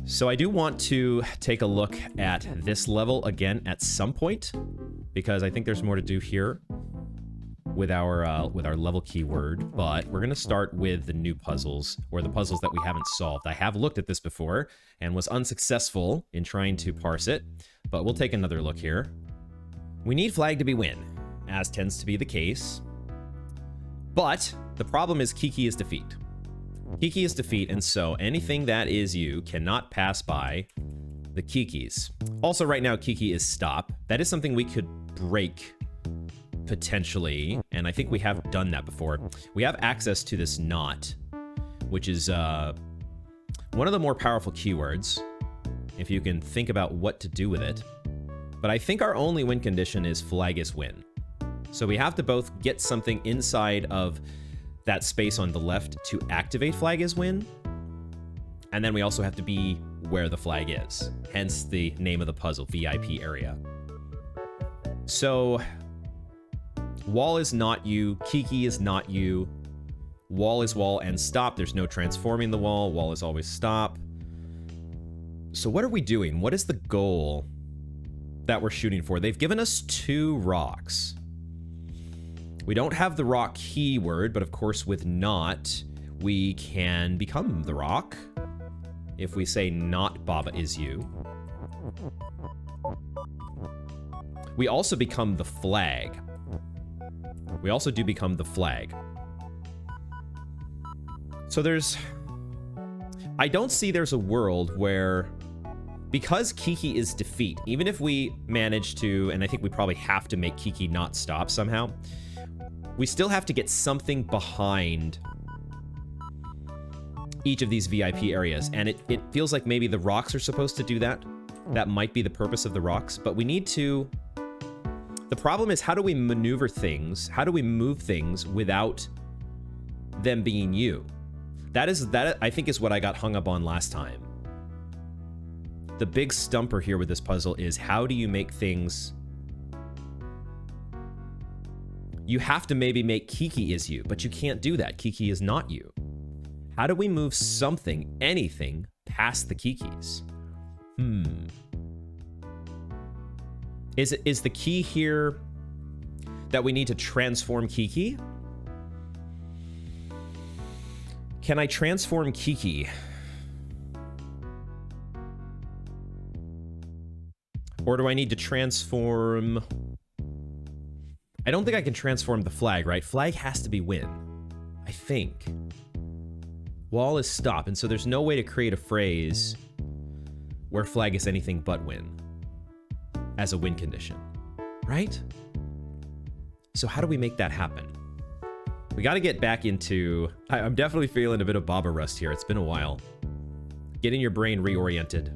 So I do want to take a look at this level again at some point, because I think there's more to do here with our level keyword. But we're gonna start with the new puzzles, or the puzzles that we haven't solved. I have looked at this before and was unsuccessful in trying to parse it, but we'll take another look here. We need flag to be win, as tends to be the case. But the problem is Kiki is defeat. Kiki is defeat, and so anything that is you cannot pass by the Kikis. Also, right now, Kiki is stop. That is something we could break, potentially, and I think we have done that before. We have access to this not, which is one of the more powerful keywords, if you can think about what to do with it. But I think our only win condition is flag is win. So we have to both get something inside of that space on the left to activate flag is win, and then we also have to be where the flag is, hence the name of the puzzle, VIP area. So wall is not you, Kiki is not you, wall is wall and stop. There's no transforming the wall. Wall is always stop. So what are we doing? What is the goal that we're shooting for? They've given us 2 rocks. We don't have the rock keyword, but of course with not, we can become the rock. If we say not Baba is you. We also become the flag. We also do become the flag. So I don't see there's a world where, because Kiki is defeat, even if we manage to, and I think we probably have to make Kiki not stop somehow, we still have to get something behind each of these VIP areas, and it feels like maybe the rocks are supposed to do that. That might be the purpose of the rocks, but we need to... The problem is, how do we maneuver things? How do we move things without them being you? That I think is what I got hung up on last time. The big stumper here with this puzzle is, how do you make things... You have to maybe make Kiki is you, but you can't do that. Kiki is not you. How do we move something, anything, past the Kikis? Is the key here that we need to transform Kiki? Can I transform Kiki? Or do I need to transform... I don't think I can transform the flag, right? Flag has to be win, I think. Wall is stop, and so there's no way to create a phrase where flag is anything but win as a win condition, right? So how do we make that happen? We got to get back into... I'm definitely feeling a bit of Baba Rust here. It's been a while. Getting your brain reoriented.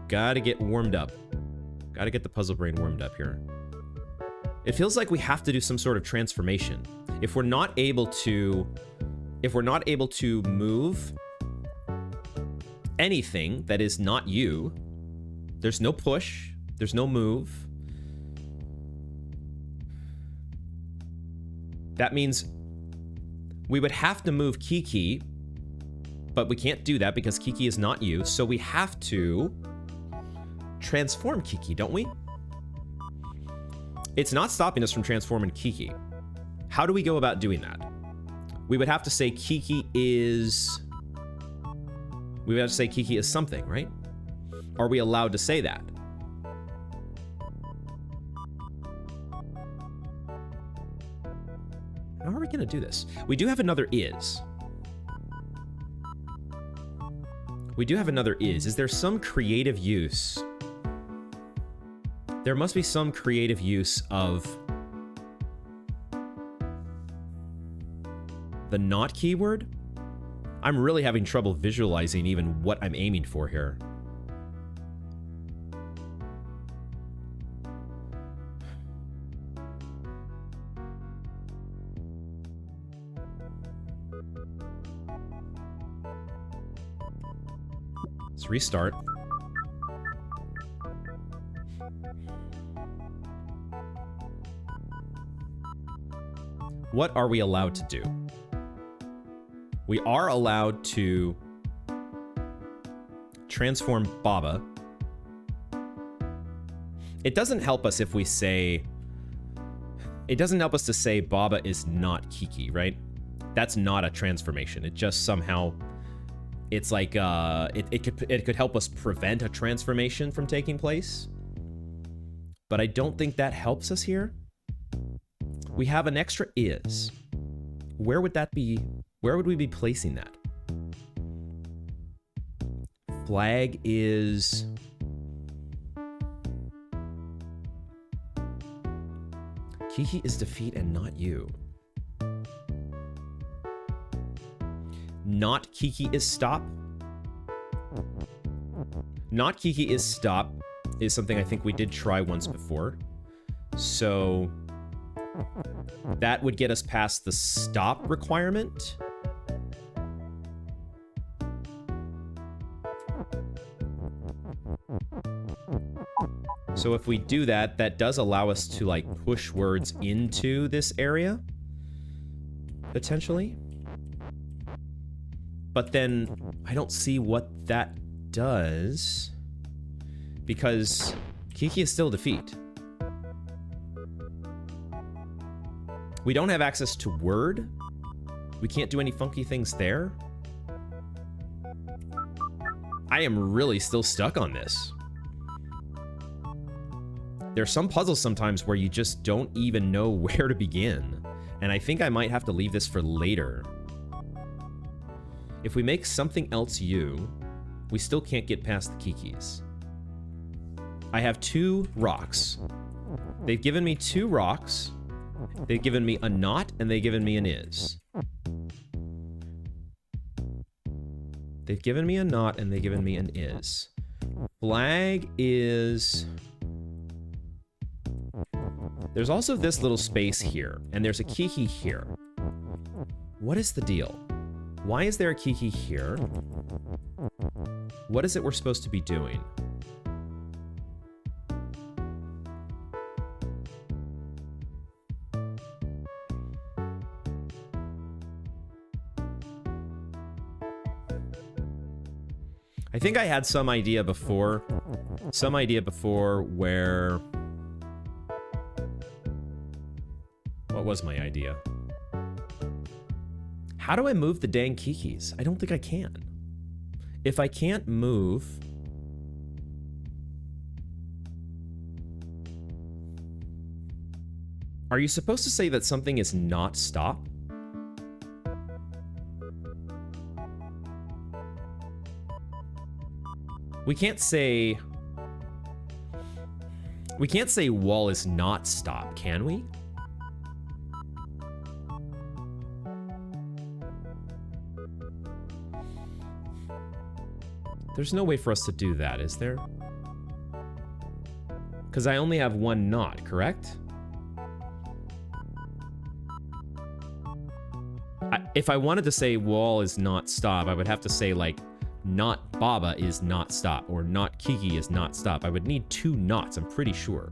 Got to get warmed up. Got to get the puzzle brain warmed up here. It feels like we have to do some sort of transformation. If we're not able to move anything that is not you, there's no push, there's no move. That means we would have to move Kiki, but we can't do that because Kiki is not you, so we have to transform Kiki, don't we? It's not stopping us from transforming Kiki. How do we go about doing that? We would have to say Kiki is... We would have to say Kiki is something, right? Are we allowed to say that? How are we gonna do this? We do have another is. We do have another is. Is there some creative use? There must be some creative use of the not keyword. I'm really having trouble visualizing even what I'm aiming for here. Let's restart. What are we allowed to do We are allowed to transform Baba. It doesn't help us if we say... It doesn't help us to say Baba is not Kiki, right? That's not a transformation. It just somehow... It's like, it could help us prevent a transformation from taking place. But I don't think that helps us here. We have an extra is. Where would that be? Where would we be placing that? Flag is... Kiki is defeat and not you. Not Kiki is stop. Not Kiki is stop is something I think we did try once before. So that would get us past the stop requirement. So if we do that, that does allow us to like push words into this area, potentially. But then I don't see what that does because Kiki is still defeat. We don't have access to word. We can't do any funky things there. I am really still stuck on this. There are some puzzles sometimes where you just don't even know where to begin. And I think I might have to leave this for later. If we make something else you, we still can't get past the Kikis. I have 2 rocks. They've given me 2 rocks. They've given me a not, and they've given me an is. They've given me a not, and they've given me an is. Flag is... There's also this little space here, and there's a Kiki here. What is the deal? Why is there a Kiki here? What is it we're supposed to be doing? I think I had some idea before where... What was my idea? How do I move the dang Kikis? I don't think I can. If I can't move... Are you supposed to say that something is not stop? We can't say... We can't say wall is not stop, can we? There's no way for us to do that, is there? Because I only have 1 not, correct? If I wanted to say wall is not stop, I would have to say, like, not Baba is not stop, or not Kiki is not stop. I would need 2 nots, I'm pretty sure.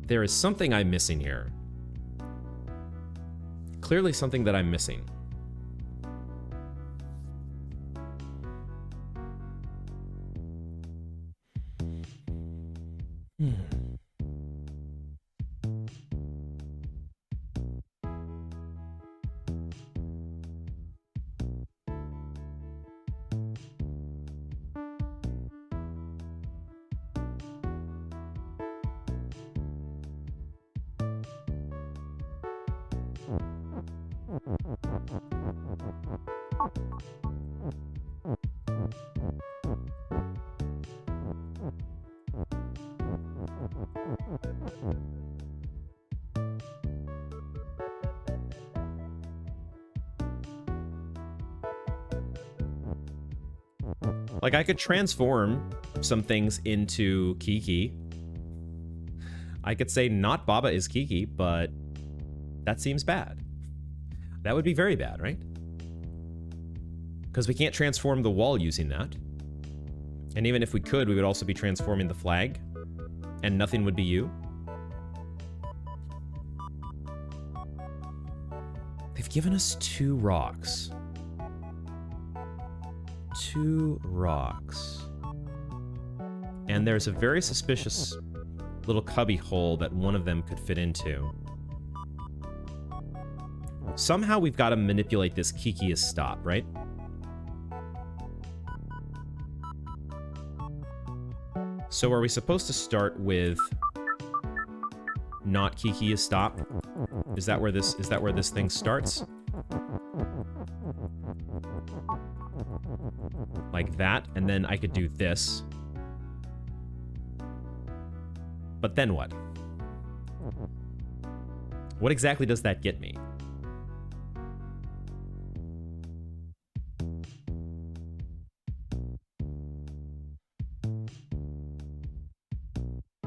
There is something I'm missing here. Clearly something that I'm missing. Like, I could transform some things into Kiki. I could say not Baba is Kiki, but that seems bad. That would be very bad, right? Because we can't transform the wall using that. And even if we could, we would also be transforming the flag. And nothing would be you. They've given us 2 rocks. 2 rocks. And there's a very suspicious little cubby hole that one of them could fit into. Somehow we've got to manipulate this Kiki is stop, right? So are we supposed to start with not Kiki is stop? Is that where this thing starts? Like that, and then I could do this. But then what? What exactly does that get me?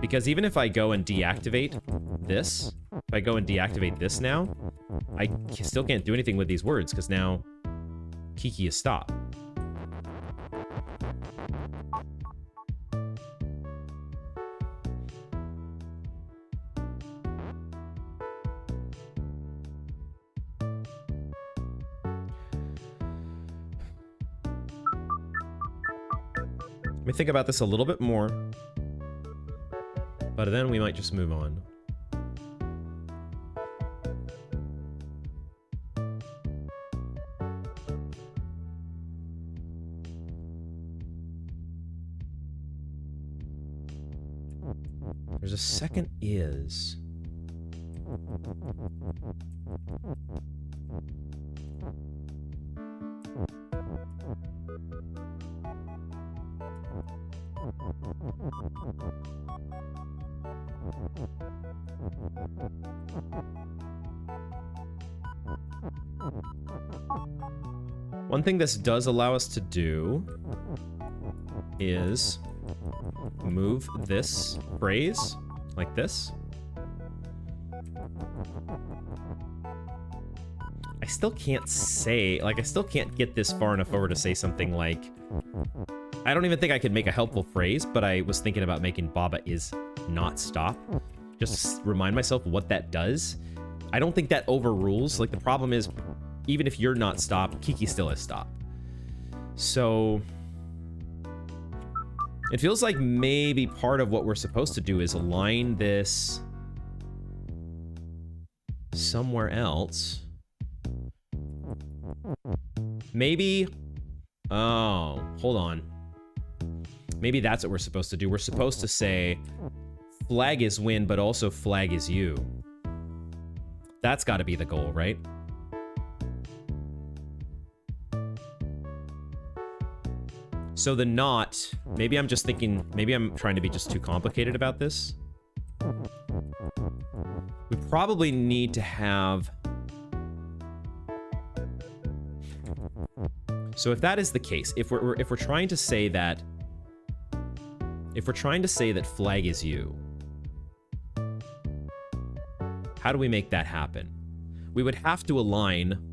Because even if I go and deactivate this, if I go and deactivate this now, I still can't do anything with these words, because now Kiki is stop. Let me think about this a little bit more. But then we might just move on. There's a second is. One thing this does allow us to do is move this phrase like this. I still can't say, like, I still can't get this far enough over to say something like, I don't even think I could make a helpful phrase, but I was thinking about making Baba is not stop. Just remind myself what that does. I don't think that overrules. Like, the problem is, even if you're not stop, Kiki still is stop. So it feels like maybe part of what we're supposed to do is align this somewhere else. Maybe, oh, hold on. Maybe that's what we're supposed to do. We're supposed to say flag is win, but also flag is you. That's got to be the goal, right? So the not, maybe I'm just thinking, maybe I'm trying to be just too complicated about this. We probably need to have... So if that is the case, if we're trying to say that, flag is you, how do we make that happen? We would have to align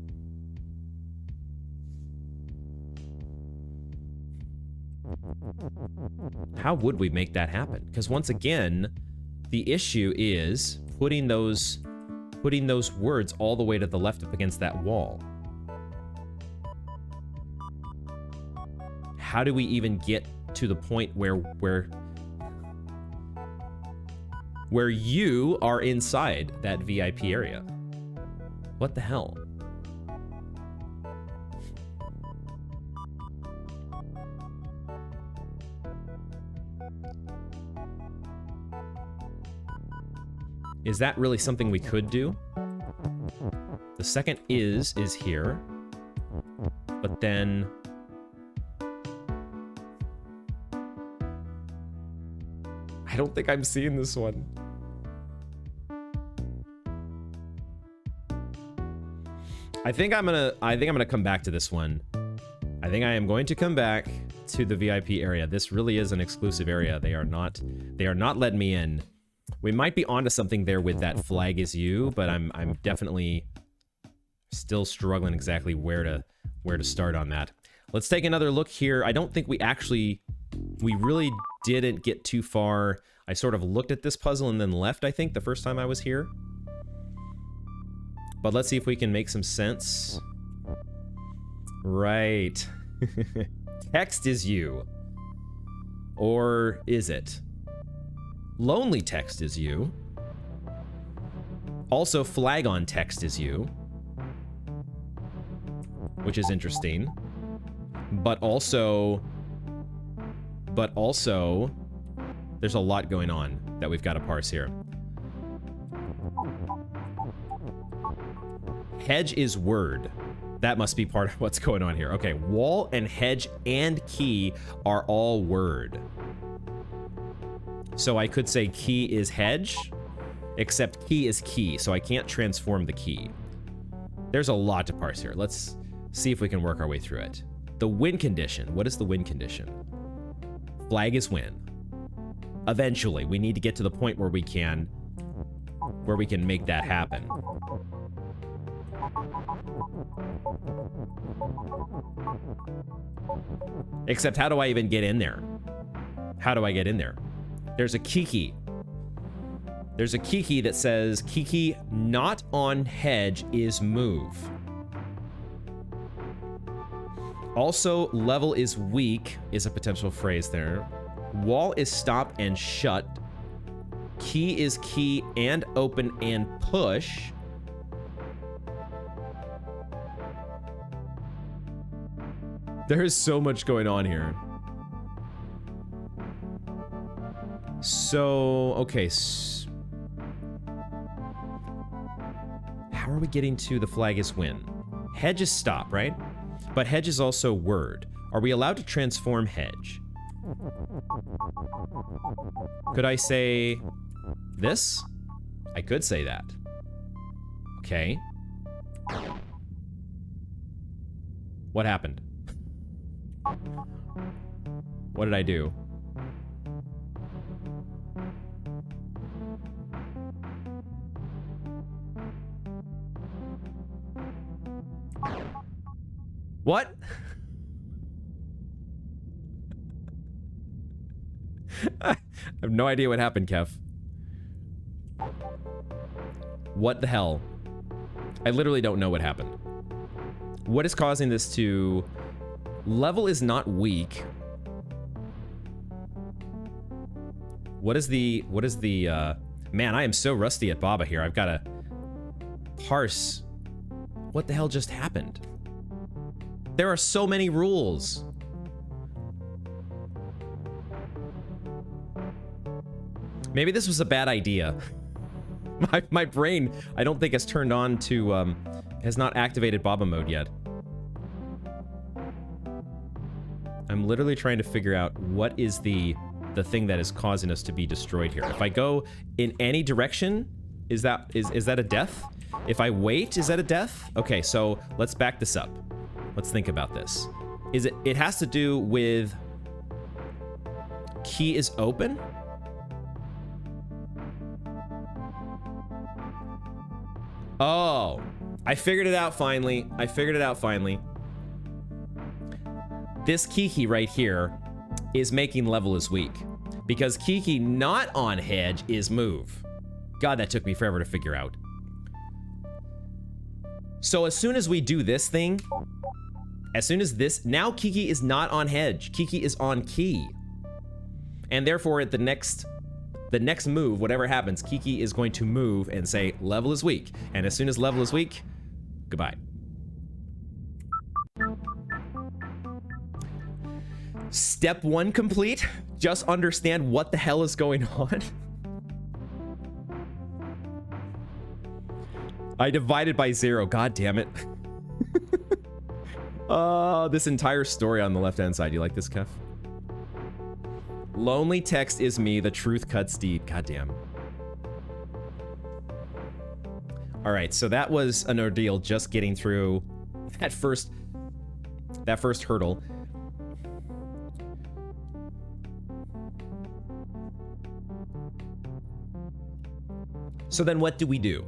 how would we make that happen? Because once again, the issue is putting those words all the way to the left up against that wall. How do we even get to the point where you are inside that VIP area? What the hell? Is that really something we could do? The second is here. But then... I don't think I'm seeing this one. I think I'm gonna come back to this one. I think I am going to come back to the VIP area. This really is an exclusive area. They are not letting me in. We might be onto something there with that flag is you, but I'm definitely still struggling exactly where to start on that. Let's take another look here. I don't think we really didn't get too far. I sort of looked at this puzzle and then left, I think, the first time I was here. But let's see if we can make some sense. Right. Text is you. Or is it? Lonely text is you. Also, flag on text is you. Which is interesting. But also, there's a lot going on that we've got to parse here. Hedge is word. That must be part of what's going on here. Okay, wall and hedge and key are all word. So I could say key is hedge, except key is key, so I can't transform the key. There's a lot to parse here. Let's see if we can work our way through it. The win condition. What is the win condition? Flag is win. Eventually, we need to get to the point where we can make that happen. Except, how do I even get in there? How do I get in there? There's a kiki. There's a kiki that says, kiki not on hedge is move. Also, level is weak is a potential phrase there. Wall is stop and shut. Key is key and open and push. There is so much going on here. So, okay. How are we getting to the flag is win? Hedge is stop, right? But hedge is also word. Are we allowed to transform hedge? Could I say this? I could say that. Okay. What happened? What did I do? What? I have no idea what happened, Kev. What the hell? I literally don't know what happened. What is causing this to... Level is not weak. What is the... Man, I am so rusty at Baba here. I've got to parse. What the hell just happened? There are so many rules. Maybe this was a bad idea. My brain, I don't think, has turned on to, has not activated Baba mode yet. I'm literally trying to figure out what is the thing that is causing us to be destroyed here. If I go in any direction, is that a death? If I wait, is that a death? Okay, so let's back this up. Let's think about this. It has to do with key is open? Oh, I figured it out finally. This Kiki right here is making level is weak. Because Kiki not on hedge is move. God, that took me forever to figure out. So as soon as we do this thing, now Kiki is not on hedge. Kiki is on key. And therefore at the next move, whatever happens, Kiki is going to move and say level is weak. And as soon as level is weak, goodbye. Step 1 complete. Just understand what the hell is going on. I divided by 0. God damn it. This entire story on the left-hand side. You like this, Kev? Lonely text is me. The truth cuts deep. God damn. All right, so that was an ordeal just getting through that first hurdle. So then what do we do?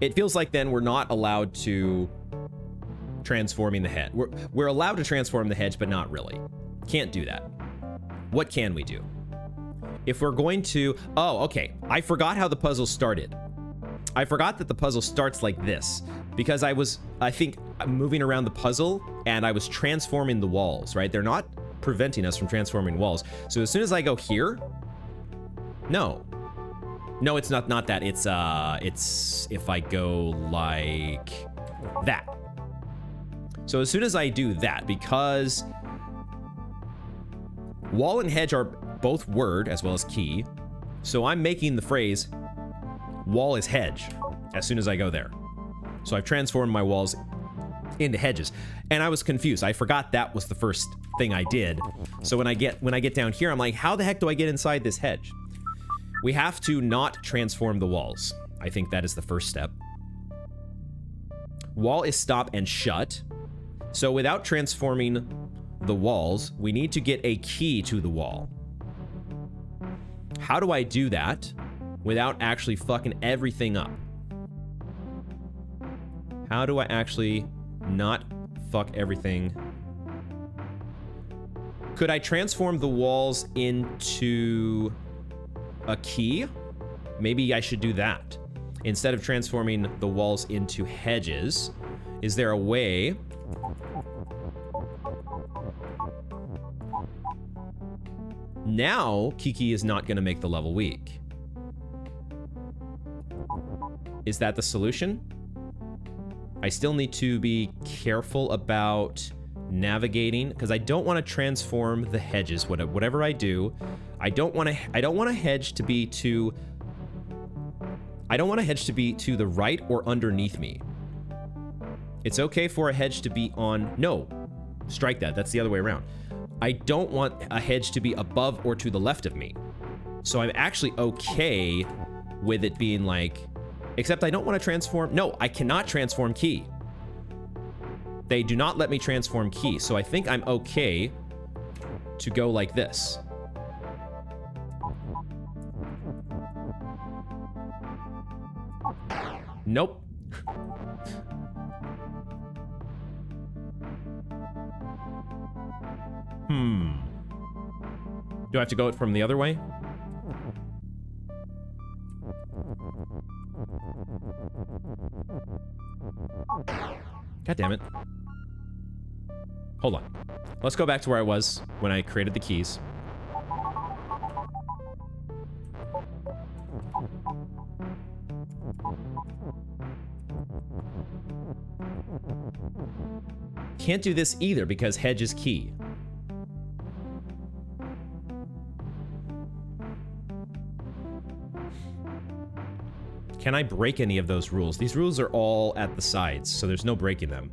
It feels like then we're not allowed to transforming the hedge. We're allowed to transform the hedge, but not really. Can't do that. What can we do? If we're going to... Oh, okay. I forgot how the puzzle started. I forgot that the puzzle starts like this because I think, moving around the puzzle and I was transforming the walls, right? They're not preventing us from transforming walls. So as soon as I go here, no, it's not that. It's if I go like that. So as soon as I do that, because wall and hedge are both word as well as key, so I'm making the phrase wall is hedge as soon as I go there. So I've transformed my walls into hedges, and I was confused. I forgot that was the first thing I did. So when I get down here, I'm like, how the heck do I get inside this hedge? We have to not transform the walls. I think that is the first step. Wall is stop and shut. So without transforming the walls, we need to get a key to the wall. How do I do that without actually fucking everything up? How do I actually not fuck everything? Could I transform the walls into a key? Maybe I should do that. Instead of transforming the walls into hedges, is there a way? Now, Kiki is not going to make the level weak. Is that the solution? I still need to be careful about navigating because I don't want to transform the hedges. Whatever I do, I don't want a hedge to be to the right or underneath me. It's okay for a hedge to be on, no, strike that. That's the other way around. I don't want a hedge to be above or to the left of me. So I'm actually okay with it being like, except I don't want to transform. No, I cannot transform key. They do not let me transform key. So I think I'm okay to go like this. Nope. Do I have to go it from the other way? God damn it. Hold on. Let's go back to where I was when I created the keys. Can't do this either because hedge is key. Can I break any of those rules? These rules are all at the sides, so there's no breaking them.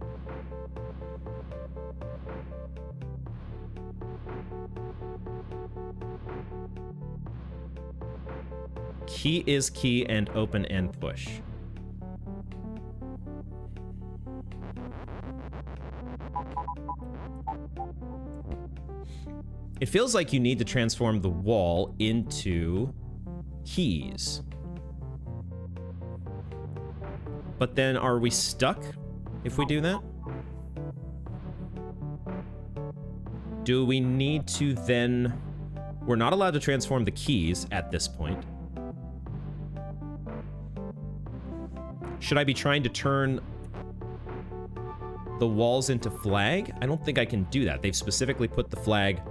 Key is key and open and push. It feels like you need to transform the wall into keys. But then are we stuck if we do that? Do we need to then... We're not allowed to transform the keys at this point. Should I be trying to turn the walls into flag? I don't think I can do that. They've specifically put the flag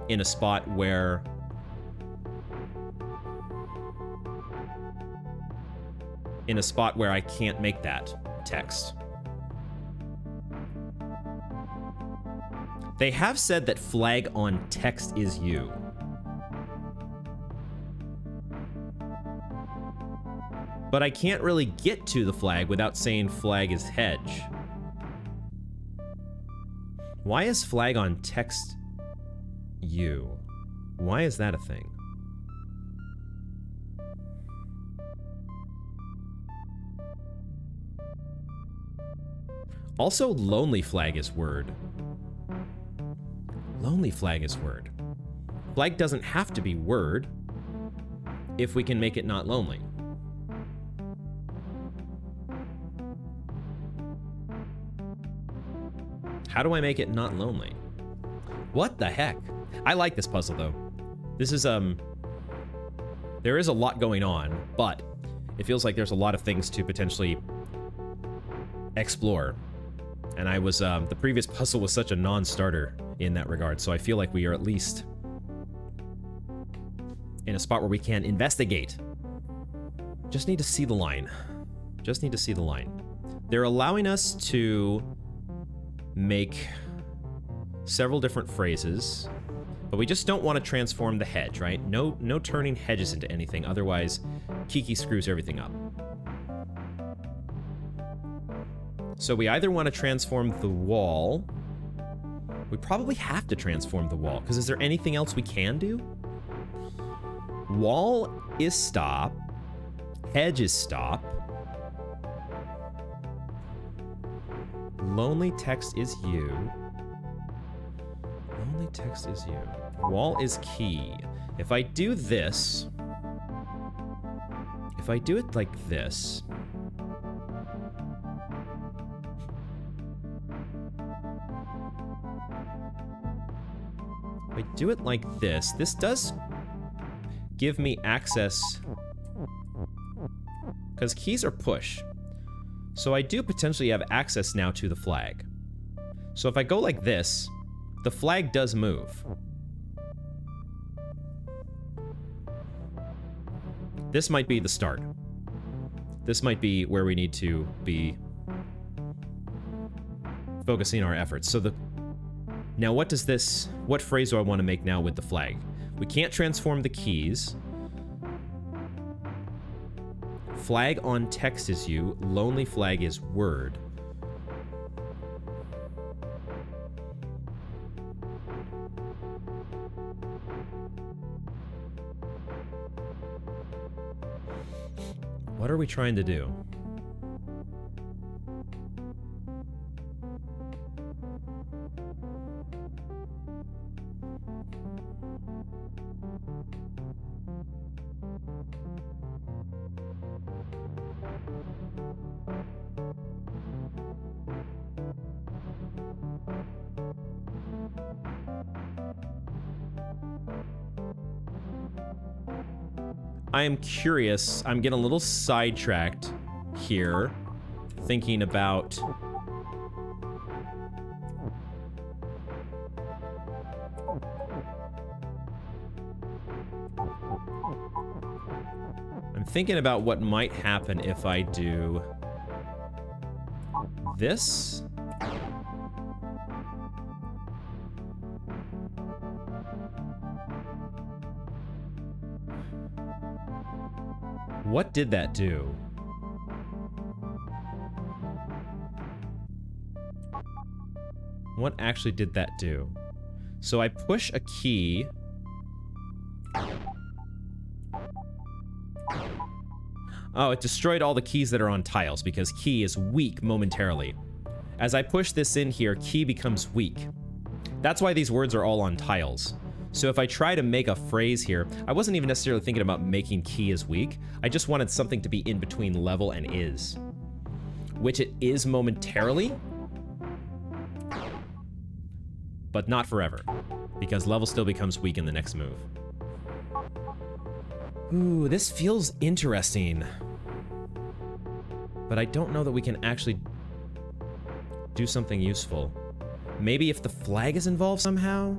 in a spot where... I can't make that text. They have said that flag on text is you. But I can't really get to the flag without saying flag is hedge. Why is flag on text you? Why is that a thing? Also, lonely flag is word. Lonely flag is word. Flag doesn't have to be word if we can make it not lonely. How do I make it not lonely? What the heck? I like this puzzle though. This is, there is a lot going on, but It feels like there's a lot of things to potentially explore. And I was, the previous puzzle was such a non-starter in that regard, so I feel like we are at least in a spot where we can investigate. Just need to see the line. Just need to see the line. They're allowing us to make several different phrases, but we just don't want to transform the hedge, right? No turning hedges into anything, otherwise Kiki screws everything up. So we either want to transform the wall. We probably have to transform the wall, because is there anything else we can do? Wall is stop. Hedge is stop. Lonely text is you. Lonely text is you. Wall is key. If I do this... If I do it like this... If I do it like this, this does give me access... Because keys are push. So I do potentially have access now to the flag. So if I go like this, the flag does move. This might be the start. This might be where we need to be focusing our efforts. So now what phrase do I want to make now with the flag? We can't transform the keys. Flag on text is you. Lonely flag is word. What are we trying to do? I am curious. I'm getting a little sidetracked here, thinking about... I'm thinking about what might happen if I do this. What did that do? What actually did that do? So I push a key. Oh, it destroyed all the keys that are on tiles because key is weak momentarily. As I push this in here, key becomes weak. That's why these words are all on tiles. So if I try to make a phrase here, I wasn't even necessarily thinking about making key as weak. I just wanted something to be in between level and is. Which it is momentarily, but not forever. Because level still becomes weak in the next move. Ooh, this feels interesting. But I don't know that we can actually do something useful. Maybe if the flag is involved somehow?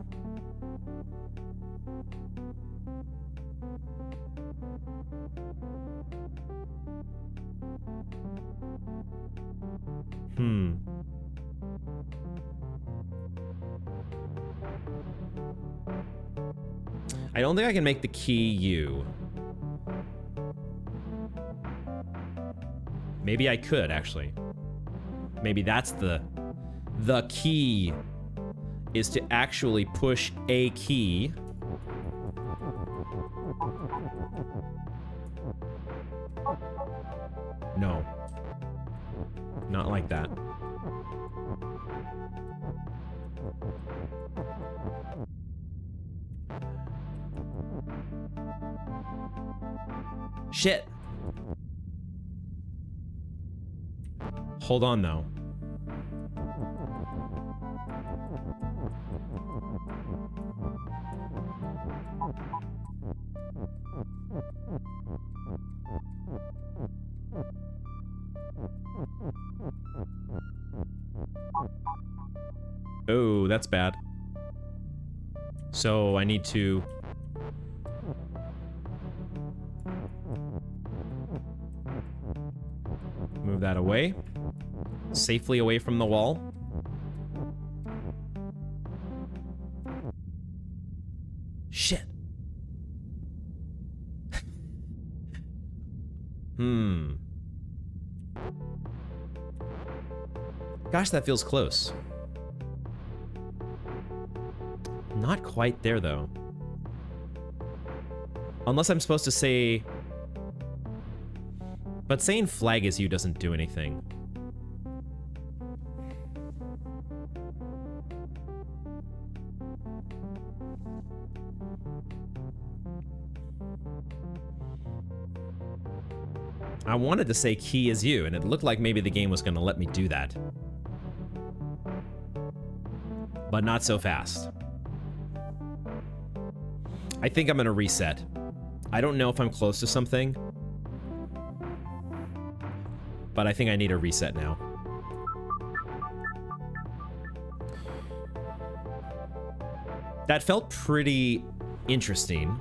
I don't think I can make the key U. Maybe I could, actually. Maybe that's the key is to actually push a key. No. Not like that. Shit. Hold on, though. Oh, that's bad. So I need to... move that away. Safely away from the wall. Shit. Gosh, that feels close. Not quite there, though. Unless I'm supposed to say... But saying flag is you doesn't do anything. I wanted to say key is you, and it looked like maybe the game was going to let me do that. But not so fast. I think I'm going to reset. I don't know if I'm close to something, but I think I need a reset now. That felt pretty interesting.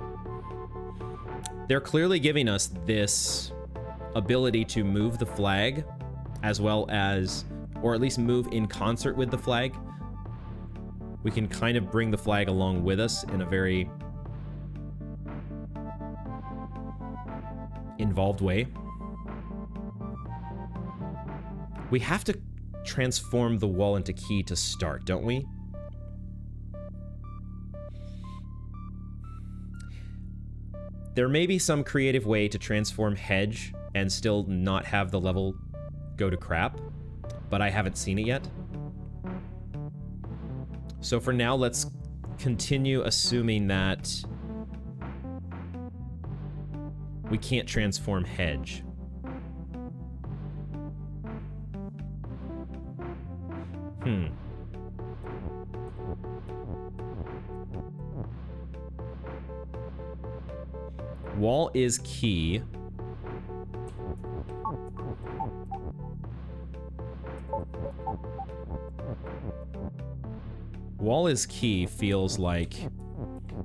They're clearly giving us this ability to move the flag, as well as, or at least move in concert with the flag. We can kind of bring the flag along with us in a very involved way. We have to transform the wall into key to start, don't we? There may be some creative way to transform hedge and still not have the level go to crap, but I haven't seen it yet. So for now, let's continue assuming that we can't transform hedge. Wall is key. Wall is key feels like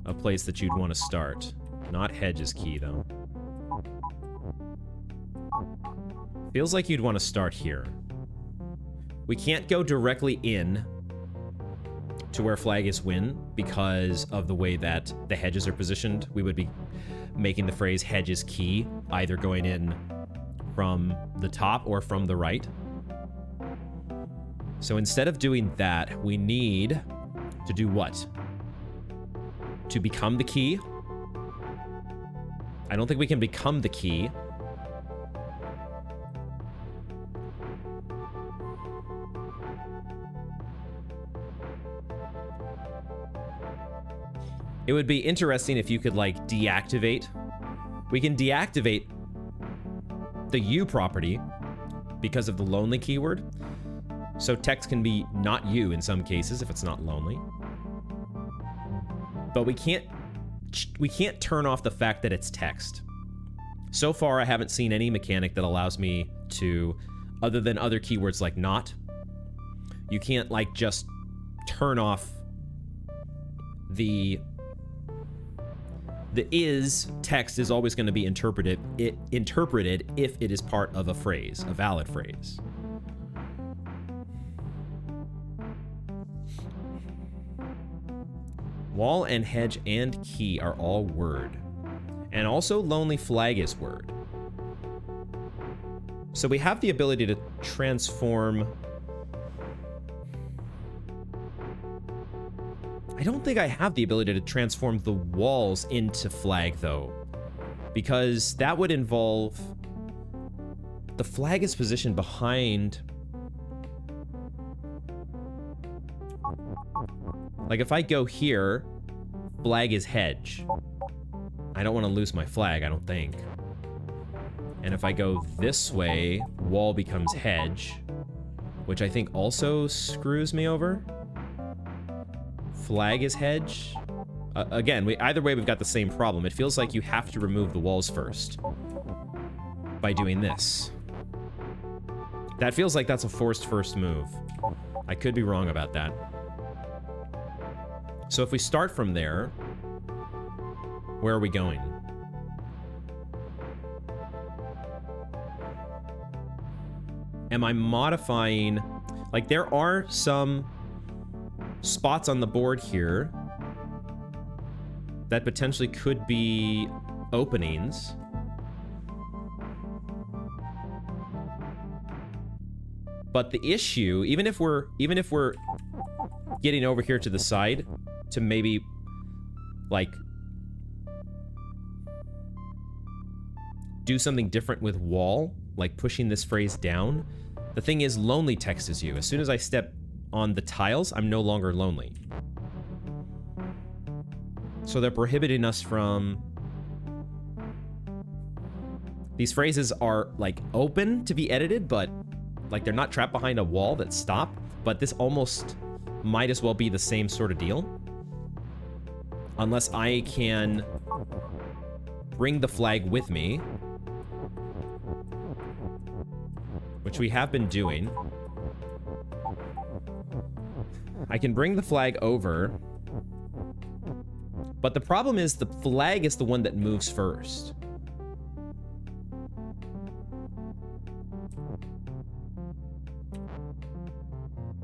a place that you'd want to start. Not hedge is key, though. Feels like you'd want to start here. We can't go directly in to where flag is win because of the way that the hedges are positioned. We would be making the phrase hedge is key, either going in from the top or from the right. So instead of doing that, we need to do what? To become the key? I don't think we can become the key. It would be interesting if you could, like, deactivate. We can deactivate the U property because of the lonely keyword. So text can be not you in some cases if it's not lonely. But we can't turn off the fact that it's text. So far, I haven't seen any mechanic that allows me to, other than other keywords like not, you can't, like, just turn off the is text is always going to be interpreted if it is part of a phrase, a valid phrase. Wall and hedge and key are all word. And also lonely flag is word. So we have the ability to transform... I don't think I have the ability to transform the walls into flag, though. Because that would involve... The flag is positioned behind... Like, if I go here, flag is hedge. I don't want to lose my flag, I don't think. And if I go this way, wall becomes hedge, which I think also screws me over. Flag is hedge. Again, either way, we've got the same problem. It feels like you have to remove the walls first by doing this. That feels like that's a forced first move. I could be wrong about that. So if we start from there, where are we going? Am I modifying... Like, there are some spots on the board here that potentially could be openings. But the issue, even if we're getting over here to the side to maybe, like, do something different with wall, like pushing this phrase down. The thing is, lonely text is you. As soon as I step on the tiles, I'm no longer lonely. So they're prohibiting us from... These phrases are, like, open to be edited, but, like, they're not trapped behind a wall that stop. But this almost might as well be the same sort of deal. Unless I can bring the flag with me, which we have been doing. I can bring the flag over, but the problem is the flag is the one that moves first.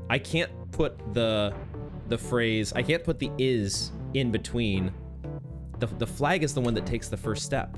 I can't put the phrase, I can't put the is in between. The flag is the one that takes the first step.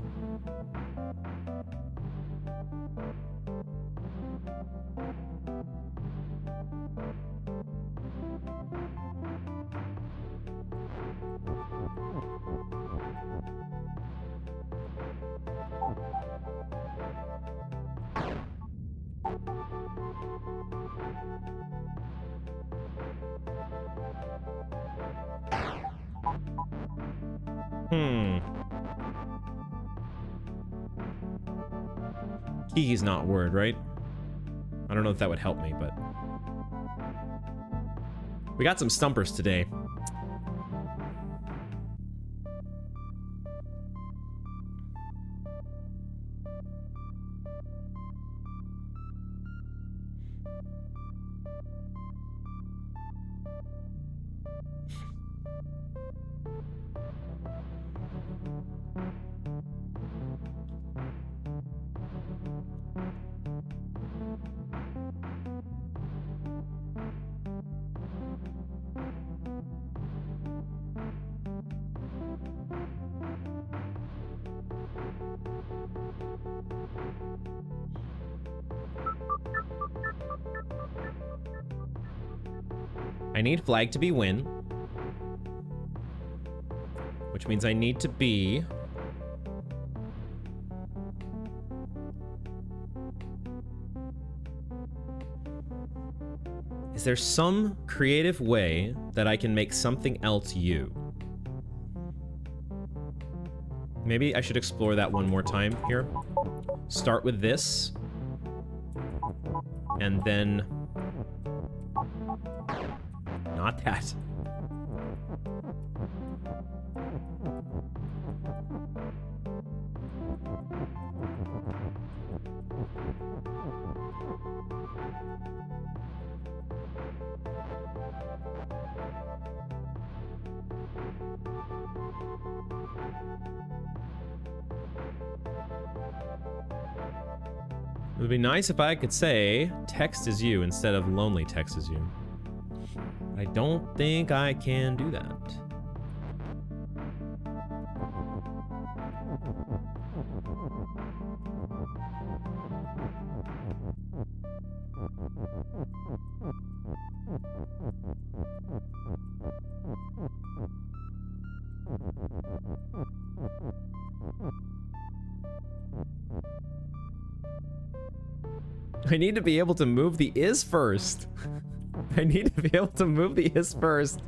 Kiki's not word, right? I don't know if that would help me, but... We got some stumpers today. I need flag to be win, which means I need to be Is there some creative way that I can make something else you? Maybe I should explore that one more time here. Start with this. And then... Not that. It would be nice if I could say text is you instead of lonely text is you. I don't think I can do that. I need to be able to move the is first. I need to be able to move the is first.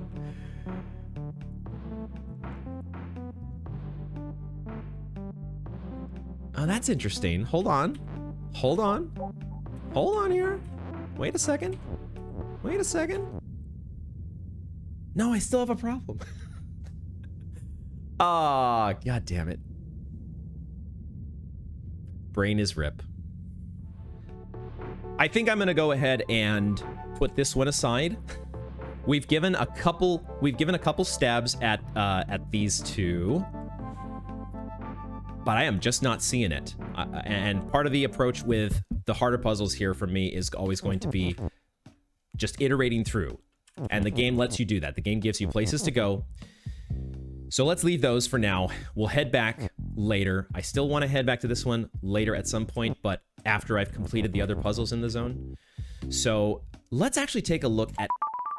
Oh, that's interesting. Hold on. Hold on. Hold on here. Wait a second. Wait a second. No, I still have a problem. Ah, God damn it. Brain is rip. I think I'm gonna go ahead and put this one aside We've given a couple stabs at these two, but I am just not seeing it. And part of the approach with the harder puzzles here for me is always going to be just iterating through. And the game lets you do that. The game gives you places to go. So let's leave those for now. We'll head back later. I still want to head back to this one later at some point, but after I've completed the other puzzles in the zone. So let's actually take a look at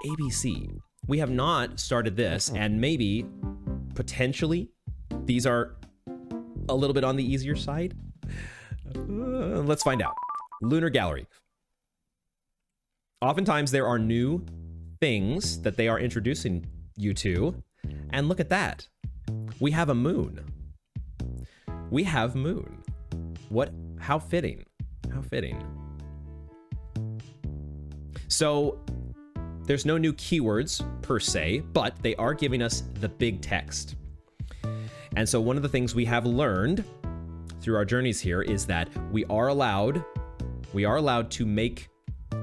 ABC. We have not started this, and maybe, potentially, these are a little bit on the easier side. Let's find out. Lunar Gallery. Oftentimes there are new things that they are introducing you to, and look at that. We have a moon. We have moon. What? How fitting. How fitting. So there's no new keywords per se, but they are giving us the big text. And so one of the things we have learned through our journeys here is that we are allowed to make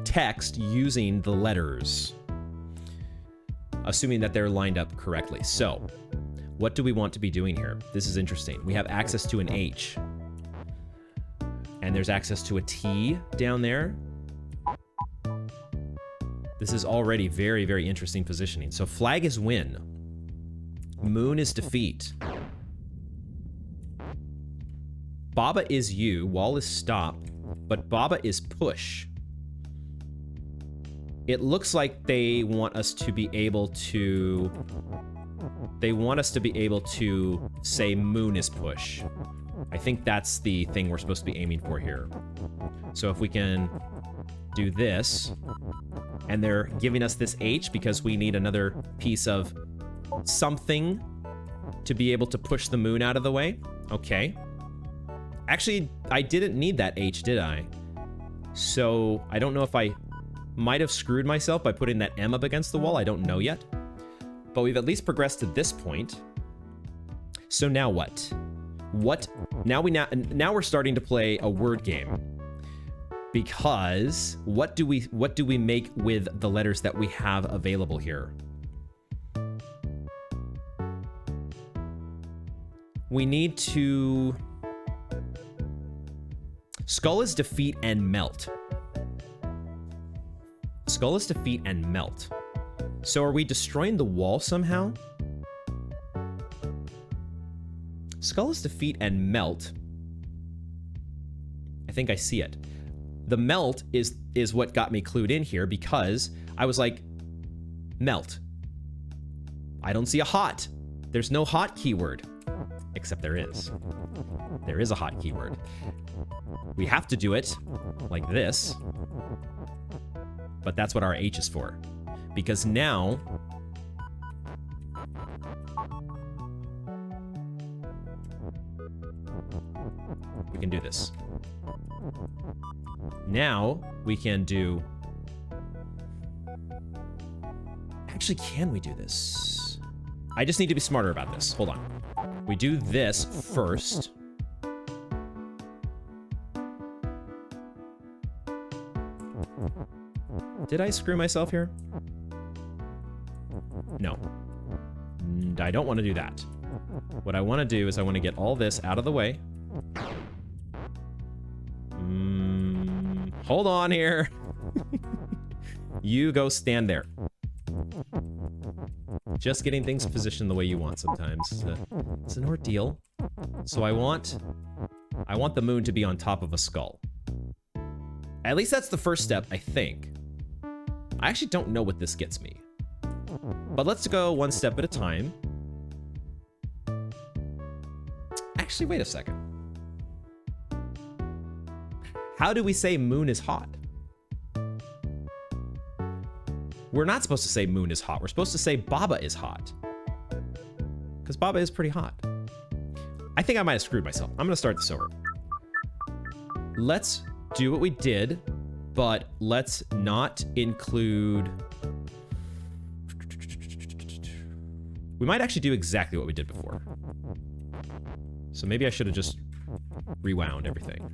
text using the letters, assuming that they're lined up correctly. So what do we want to be doing here? This is interesting. We have access to an H, and there's access to a T down there. This is already very, very interesting positioning. So flag is win. Moon is defeat. Baba is you, wall is stop, but Baba is push. It looks like they want us to be able to... They want us to be able to say moon is push. I think that's the thing we're supposed to be aiming for here. So if we can do this, and they're giving us this H because we need another piece of something to be able to push the moon out of the way. Okay. Actually, I didn't need that H, did I? So I don't know if I might have screwed myself by putting that M up against the wall. I don't know yet. But we've at least progressed to this point. So now what? Now we're starting to play a word game. Because what do we make with the letters that we have available here? We need to... Skull is defeat and melt. Skull is defeat and melt. So are we destroying the wall somehow? Skull is defeat and melt. I think I see it. The melt is what got me clued in here, because I was like, melt. I don't see a hot. There's no hot keyword. Except there is. There is a hot keyword. We have to do it like this. But that's what our H is for. Because now... we can do this. Now we can do... Actually, can we do this? I just need to be smarter about this. Hold on. We do this first. Did I screw myself here? No. I don't want to do that. What I want to do is I want to get all this out of the way. Hold on here. You go stand there. Just getting things positioned the way you want sometimes. It's an ordeal. So I want the moon to be on top of a skull. At least that's the first step, I think. I actually don't know what this gets me. But let's go one step at a time. Actually, wait a second. How do we say moon is hot? We're not supposed to say moon is hot. We're supposed to say Baba is hot. Because Baba is pretty hot. I think I might have screwed myself. I'm going to start this over. Let's do what we did, but let's not include... We might actually do exactly what we did before. So maybe I should have just rewound everything.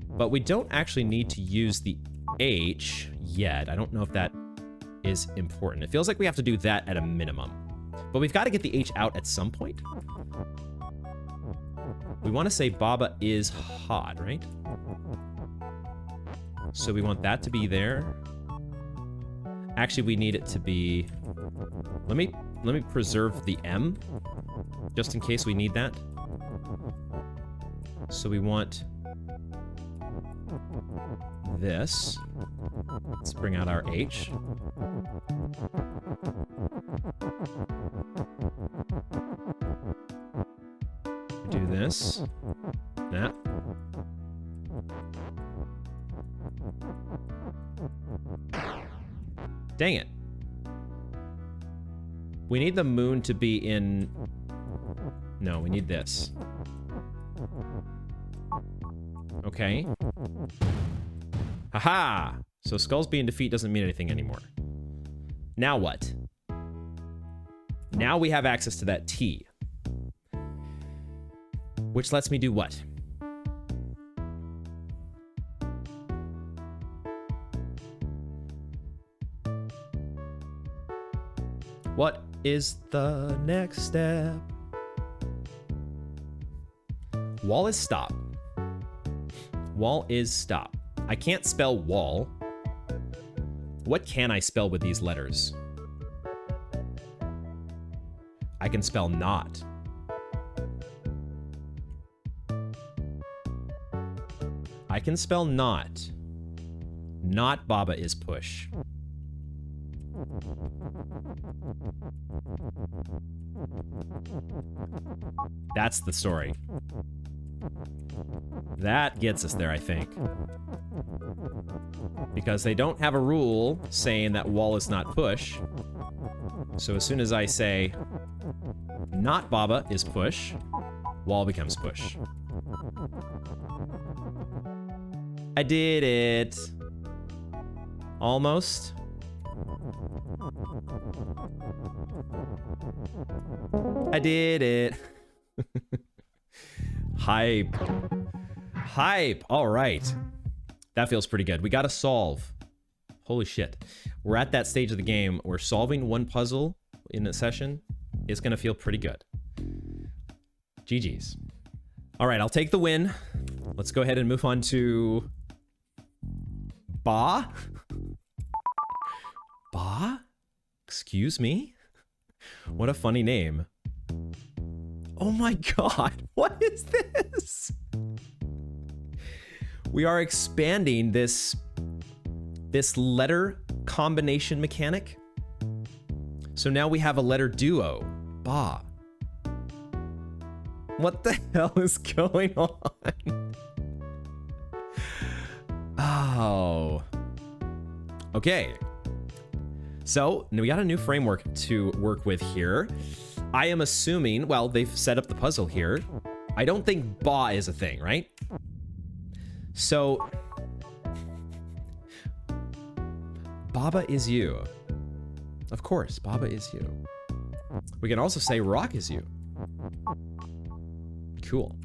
But we don't actually need to use the H yet. I don't know if that is important. It feels like we have to do that at a minimum. But we've got to get the H out at some point. We want to say Baba is hot, right? So we want that to be there. Actually, we need it to be... Let me preserve the M, just in case we need that. So we want this. Let's bring out our H. Do this. That. Dang it. We need the moon to be in... No, we need this. Okay. Haha! So skulls being defeat doesn't mean anything anymore. Now what? Now we have access to that T. Which lets me do what? What is the next step? Wall is stop. Wall is stop. I can't spell wall. What can I spell with these letters? I can spell not. I can spell not. Not Baba is push. That's the story. That gets us there, I think. Because they don't have a rule saying that wall is not push. So as soon as I say not Baba is push, wall becomes push. I did it. Almost. I did it. Hype. Hype. All right. That feels pretty good. We got to solve. Holy shit. We're at that stage of the game where solving one puzzle in a session is going to feel pretty good. GG's. All right, I'll take the win. Let's go ahead and move on to... Ba? Ba? Excuse me? What a funny name. Oh my god, what is this? We are expanding this letter combination mechanic. So now we have a letter duo. Ba. What the hell is going on? Oh. Okay. So, we got a new framework to work with here. I am assuming, well, they've set up the puzzle here. I don't think ba is a thing, right? So, Baba is you. Of course, Baba is you. We can also say rock is you. Cool.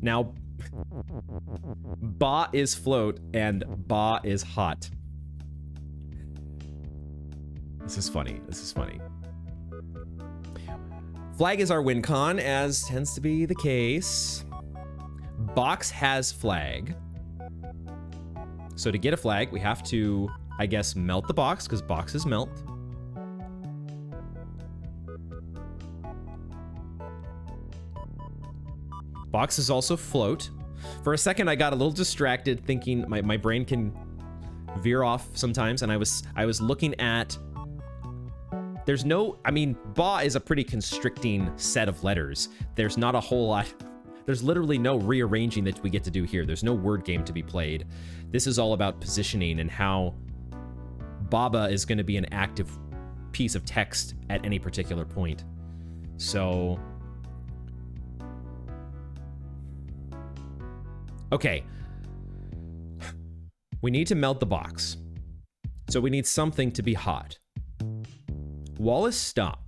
Now, ba is float and ba is hot. This is funny. This is funny. Flag is our win con, as tends to be the case. Box has flag. So to get a flag, we have to, I guess, melt the box, because boxes melt. Boxes also float. For a second, I got a little distracted thinking my brain can veer off sometimes, and I was looking at... There's no... I mean, ba is a pretty constricting set of letters. There's not a whole lot... There's literally no rearranging that we get to do here. There's no word game to be played. This is all about positioning and how Baba is going to be an active piece of text at any particular point. So... Okay. We need to melt the box. So we need something to be hot. Wall is stop.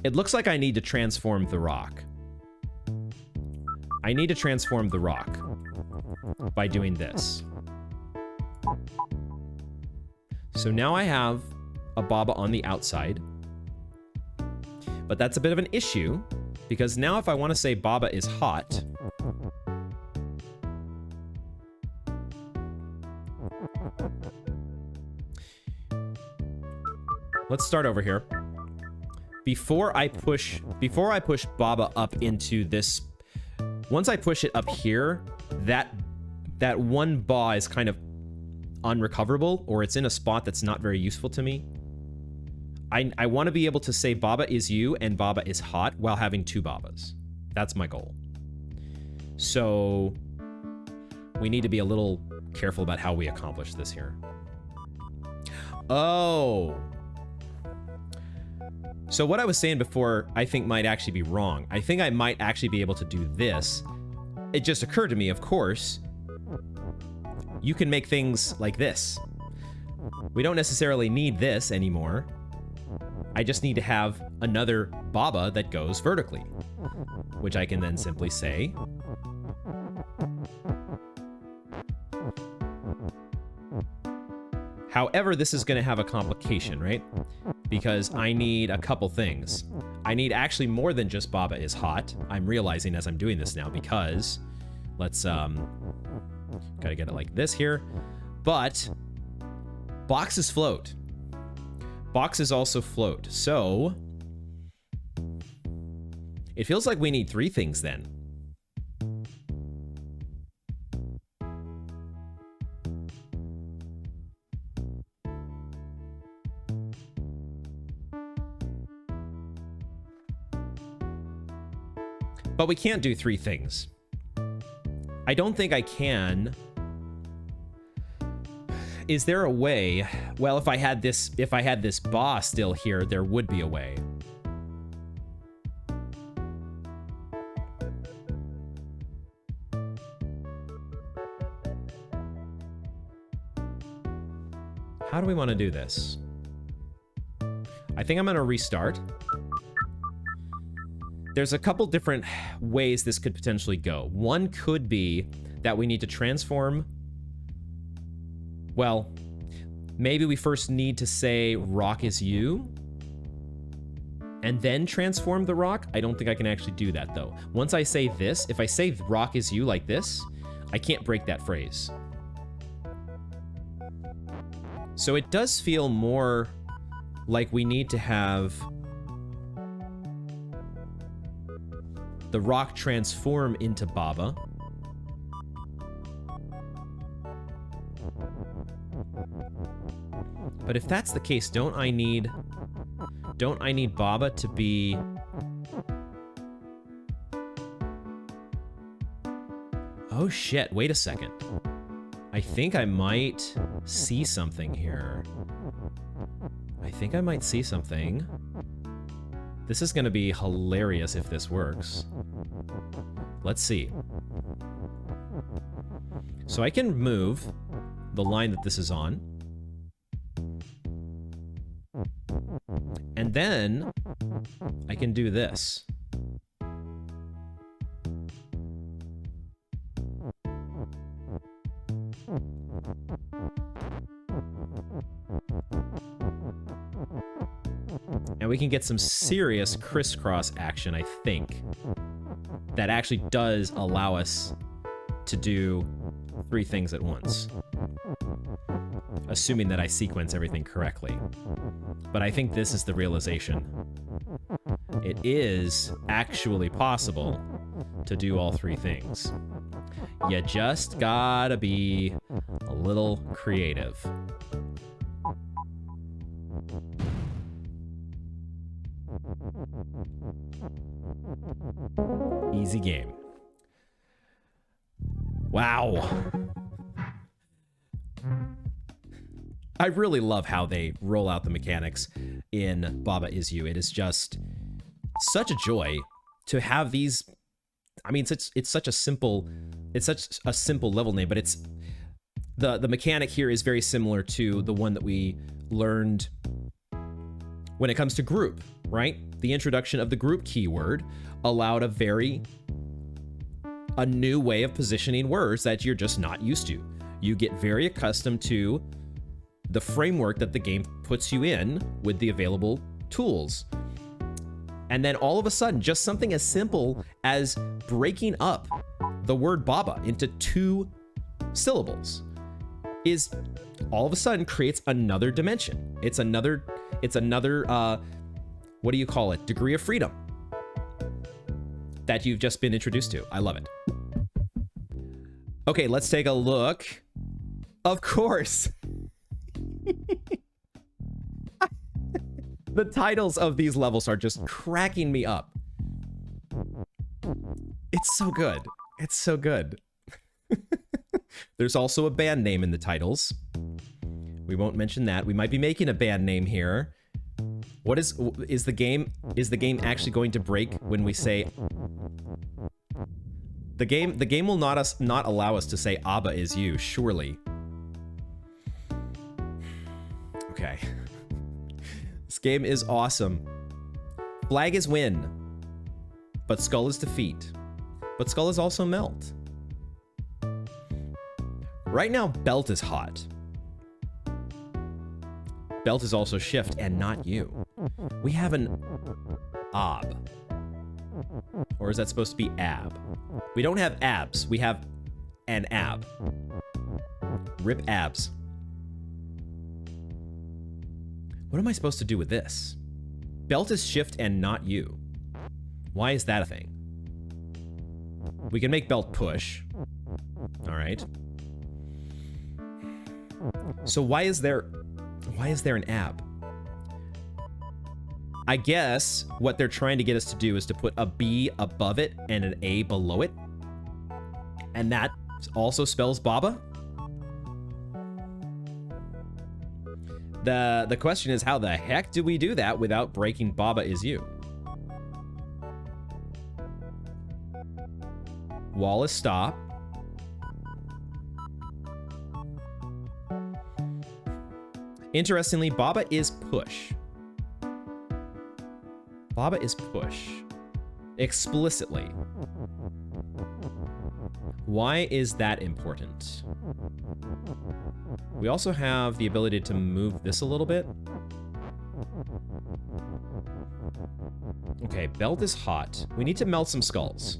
It looks like I need to transform the rock. I need to transform the rock. by doing this. So now I have a Baba on the outside, but that's a bit of an issue because now if I want to say Baba is hot, let's start over here. Before I push Baba up into this, once I push it up here, that one ba is kind of unrecoverable, or it's in a spot that's not very useful to me. I want to be able to say Baba is you and Baba is hot while having two Babas. That's my goal. So we need to be a little careful about how we accomplish this here. Oh. So what I was saying before, I think might actually be wrong. I think I might actually be able to do this. It just occurred to me, of course, you can make things like this. We don't necessarily need this anymore. I just need to have another Baba that goes vertically, which I can then simply say however, this is going to have a complication, right? Because I need a couple things. I need actually more than just Baba is hot. I'm realizing as I'm doing this now because let's gotta get it like this here. But boxes float. Boxes also float. So it feels like we need three things then. But we can't do three things. I don't think I can. Is there a way? Well, if I had this ba still here, there would be a way. How do we want to do this? I think I'm going to restart. There's a couple different ways this could potentially go. One could be that we need to transform. Well, maybe we first need to say rock is you and then transform the rock. I don't think I can actually do that though. Once I say this, if I say rock is you like this, I can't break that phrase. So it does feel more like we need to have the rock transform into Baba. But if that's the case, don't I need Baba to be... Oh shit, wait a second. I think I might see something here. I think I might see something. This is gonna be hilarious if this works. Let's see. So I can move the line that this is on. And then I can do this. And we can get some serious crisscross action, I think, that actually does allow us to do three things at once. Assuming that I sequence everything correctly. But I think this is the realization. It is actually possible to do all three things. You just gotta be a little creative. Easy game. Wow. I really love how they roll out the mechanics in Baba Is You. It is just such a joy to have these. I mean, it's such a simple level name, but it's the mechanic here is very similar to the one that we learned when it comes to group, right? The introduction of the group keyword allowed a very a new way of positioning words that you're just not used to. You get very accustomed to the framework that the game puts you in with the available tools. And then all of a sudden, just something as simple as breaking up the word Baba into 2 syllables is all of a sudden creates another dimension. It's another, what do you call it? Degree of freedom that you've just been introduced to. I love it. Okay, let's take a look. Of course. The titles of these levels are just cracking me up. It's so good. It's so good. There's also a band name in the titles. We won't mention that. We might be making a band name here. What is the game actually going to break when we say the game will not allow us to say Abba is you, surely. Okay. This game is awesome. Flag is win, but skull is defeat. But skull is also melt. Right now, belt is hot. Belt is also shift and not you. We have an ob. Or is that supposed to be ab? We don't have abs. We have an ab. Rip abs. What am I supposed to do with this? Belt is shift and not you. Why is that a thing? We can make belt push. All right. So why is there an ab? I guess what they're trying to get us to do is to put a B above it and an A below it. And that also spells Baba. The question is, how the heck do we do that without breaking Baba is you? Wall is stop. Interestingly, Baba is push. Baba is push. Explicitly. Why is that important? We also have the ability to move this a little bit. Okay, belt is hot. We need to melt some skulls.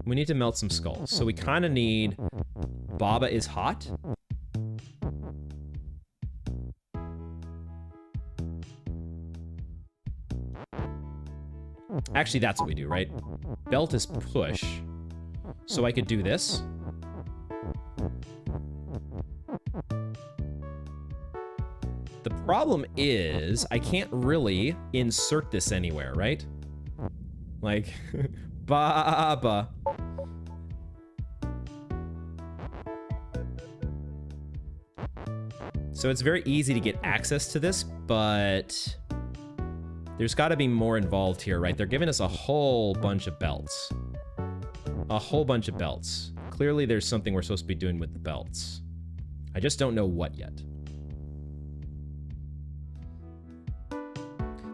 We need to melt some skulls. So we kind of need Baba is hot. Actually, that's what we do, right? Belt is push. So I could do this. The problem is I can't really insert this anywhere, right? Like, Baba. So it's very easy to get access to this, but there's got to be more involved here, right? They're giving us a whole bunch of belts. A whole bunch of belts. Clearly there's something we're supposed to be doing with the belts. I just don't know what yet.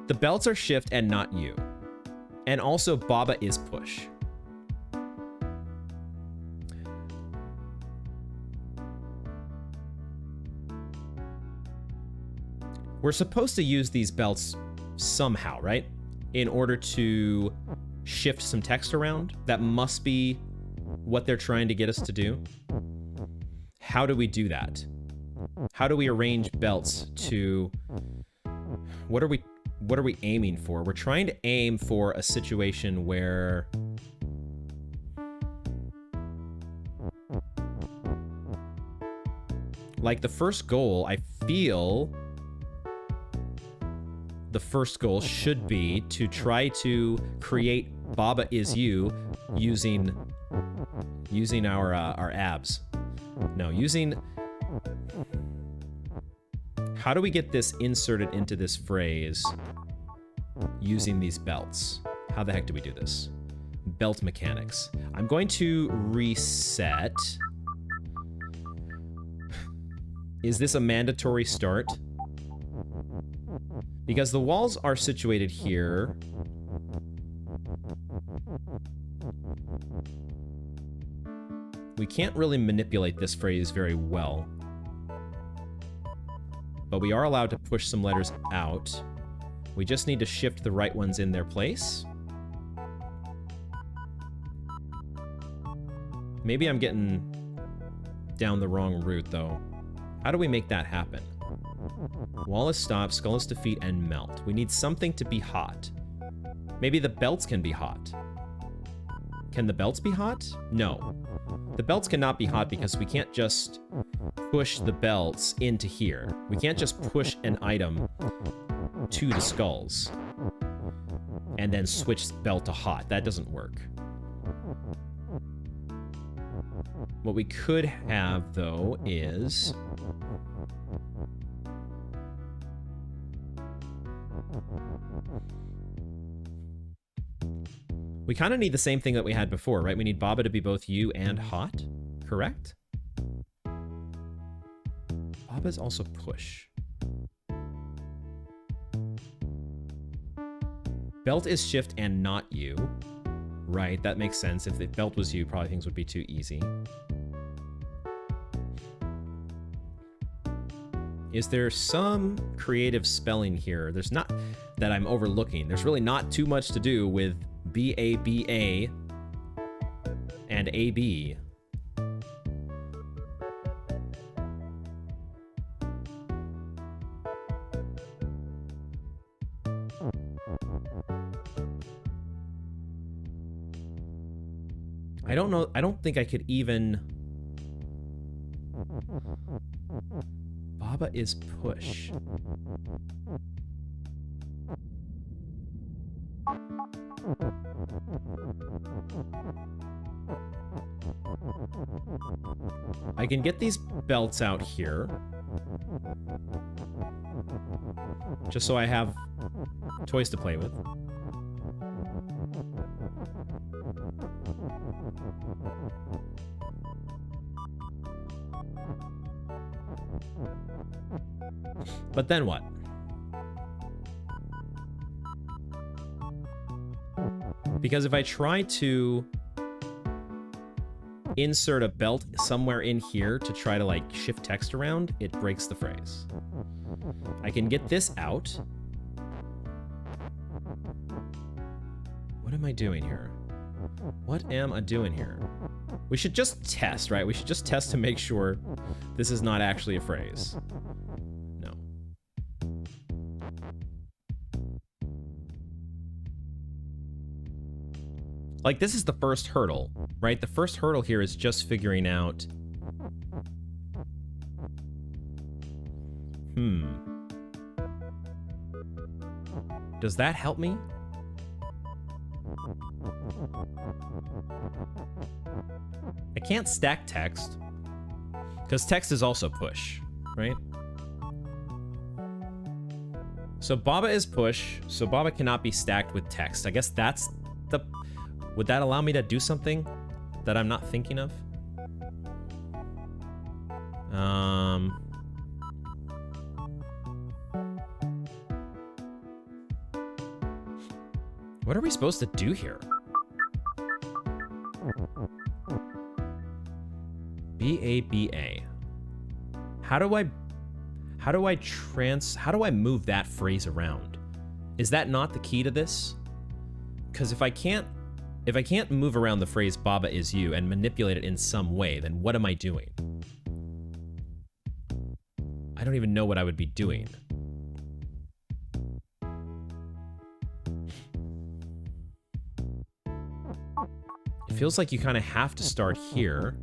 The belts are shift and not you. And also Baba is push. We're supposed to use these belts somehow, right? In order to shift some text around. That must be what they're trying to get us to do. How do we do that? How do we arrange belts to... What are we aiming for? We're trying to aim for a situation where... Like the first goal, I feel... The first goal should be to try to create Baba is you using our abs. No, using... How do we get this inserted into this phrase using these belts? How the heck do we do this? Belt mechanics. I'm going to reset. Is this a mandatory start? Because the walls are situated here. can't really manipulate this phrase very well. But we are allowed to push some letters out. We just need to shift the right ones in their place. Maybe I'm getting down the wrong route, though. How do we make that happen? Wall is stop, skull is defeat, and melt. We need something to be hot. Maybe the belts can be hot. Can the belts be hot? No. The belts cannot be hot because we can't just push the belts into here. We can't just push an item to the skulls and then switch belt to hot. That doesn't work. What we could have, though, is... we kind of need the same thing that we had before, right? We need Baba to be both you and hot, correct? Baba's also push. Belt is shift and not you. Right, that makes sense. If the belt was you, probably things would be too easy. Is there some creative spelling here? There's not, that I'm overlooking. There's really not too much to do with B-A-B-A and A-B. I don't know. I don't think I could even... Baba is push. I can get these belts out here. Just so I have toys to play with. But then what? Because if I try to insert a belt somewhere in here to try to like shift text around, it breaks the phrase. I can get this out. What am I doing here? What am I doing here? We should just test, right? We should just test to make sure this is not actually a phrase. No. Like, this is the first hurdle, right? The first hurdle here is just figuring out... Does that help me? I can't stack text, because text is also push, right? So Baba is push, so Baba cannot be stacked with text. I guess that's the... Would that allow me to do something that I'm not thinking of? What are we supposed to do here? B-A-B-A. How do I move that phrase around? Is that not the key to this? Because if I can't move around the phrase Baba is you and manipulate it in some way, then what am I doing? I don't even know what I would be doing. It feels like you kind of have to start here.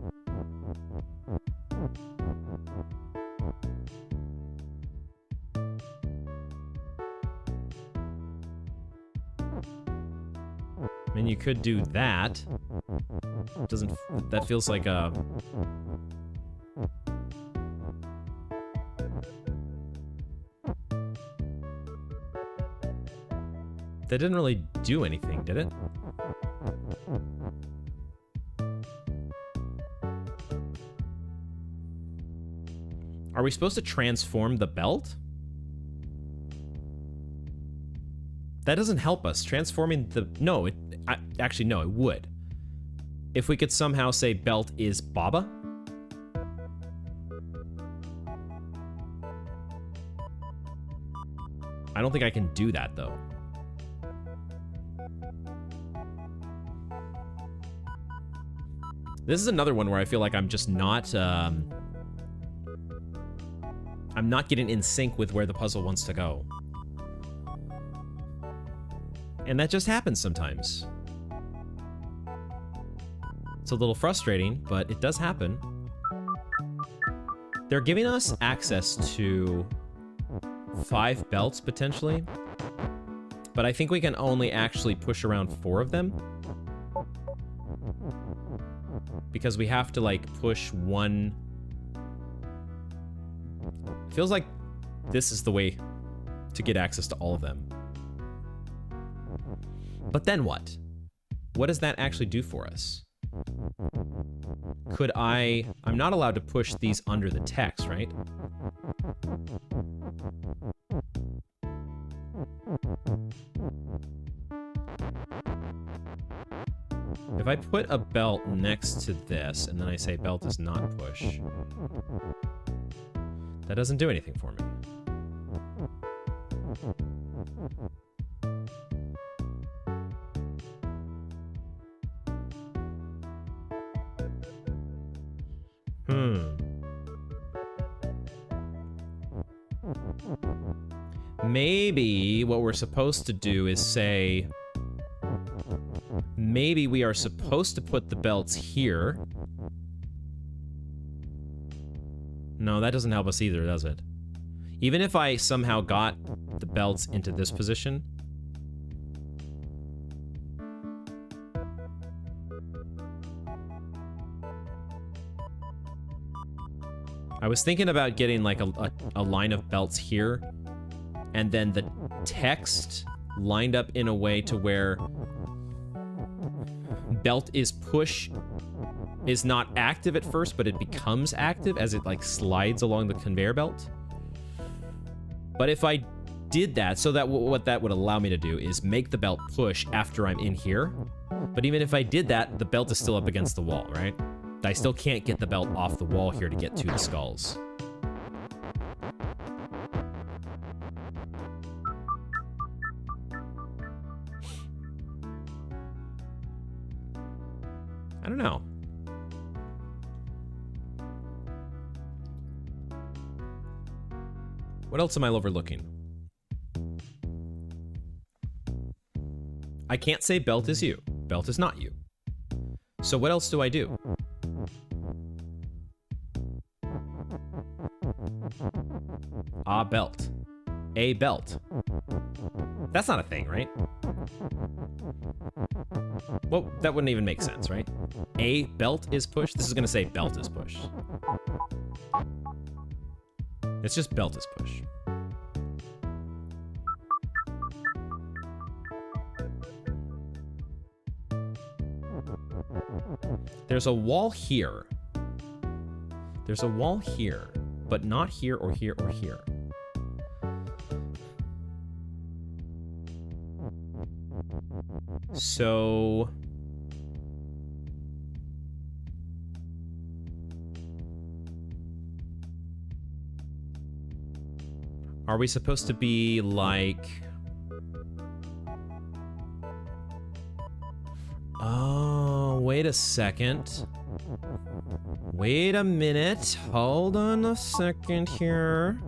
I mean, you could do that. That feels like a... That didn't really do anything, did it? Are we supposed to transform the belt? That doesn't help us. Transforming the... No, actually, no, it would. if we could somehow say belt is Baba. I don't think I can do that, though. This is another one where I feel like I'm just not, I'm not getting in sync with where the puzzle wants to go. And that just happens sometimes. It's a little frustrating, but it does happen. They're giving us access to 5 belts, potentially. But I think we can only actually push around 4 of them. Because we have to, like, push one... Feels like this is the way to get access to all of them. But then what? What does that actually do for us? Could I'm not allowed to push these under the text, right? If I put a belt next to this, and then I say belt is not push, that doesn't do anything for me. Maybe what we're supposed to do is say, maybe we are supposed to put the belts here. No, that doesn't help us either, does it? Even if I somehow got the belts into this position. I was thinking about getting like a line of belts here, and then the text lined up in a way to where belt is push is not active at first, but it becomes active as it like slides along the conveyor belt. But if I did that, so that what that would allow me to do is make the belt push after I'm in here. But even if I did that, the belt is still up against the wall, right? I still can't get the belt off the wall here to get to the skulls. I don't know. What else am I overlooking? I can't say belt is you. Belt is not you. So what else do I do? A belt. A belt. That's not a thing, right? Well, that wouldn't even make sense, right? A belt is pushed? This is gonna say belt is pushed. It's just belt is push. There's a wall here. There's a wall here, but not here or here or here. So... are we supposed to be like... oh, wait a second. Wait a minute. Hold on a second here.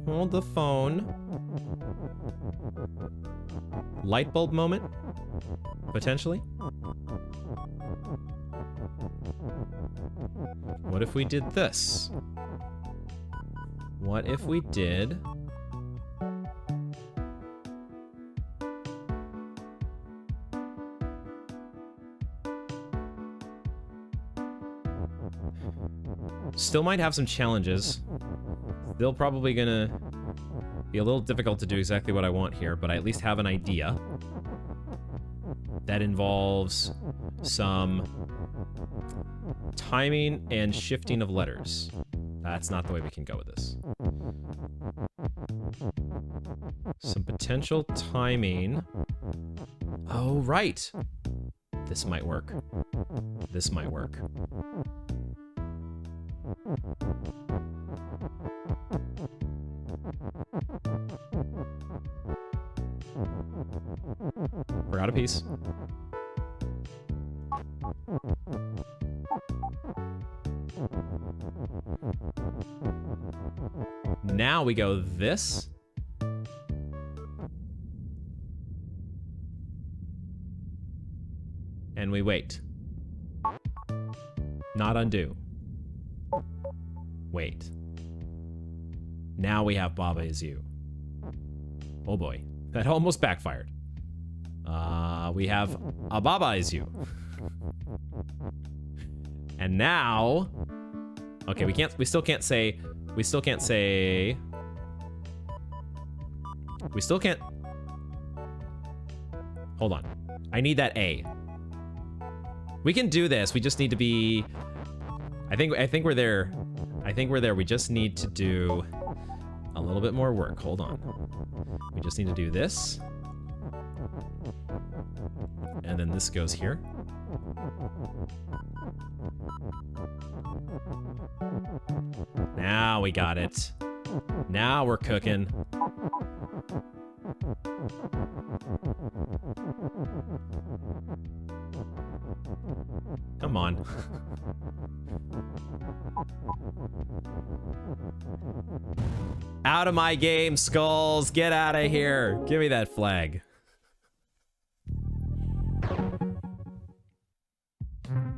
Hold the phone. Light bulb moment? Potentially? What if we did this? What if we did... still might have some challenges. Still probably gonna be a little difficult to do exactly what I want here, but I at least have an idea. That involves some timing and shifting of letters. That's not the way we can go with this. Some potential timing. Oh, right. This might work. This might work. Forgot a piece. Now we go this. And we wait. Not undo. Wait. Now we have Baba Is You. Oh boy. That almost backfired. We have a Baba Is You. And now... Okay, we still can't say... We still can't... Hold on. I need that A. We can do this. We just need to be... I think we're there. I think we're there. We just need to do a little bit more work. Hold on. We just need to do this. And then this goes here. Now we got it. Now we're cooking. Come on. Out of my game, Skulls. Get out of here. Give me that flag.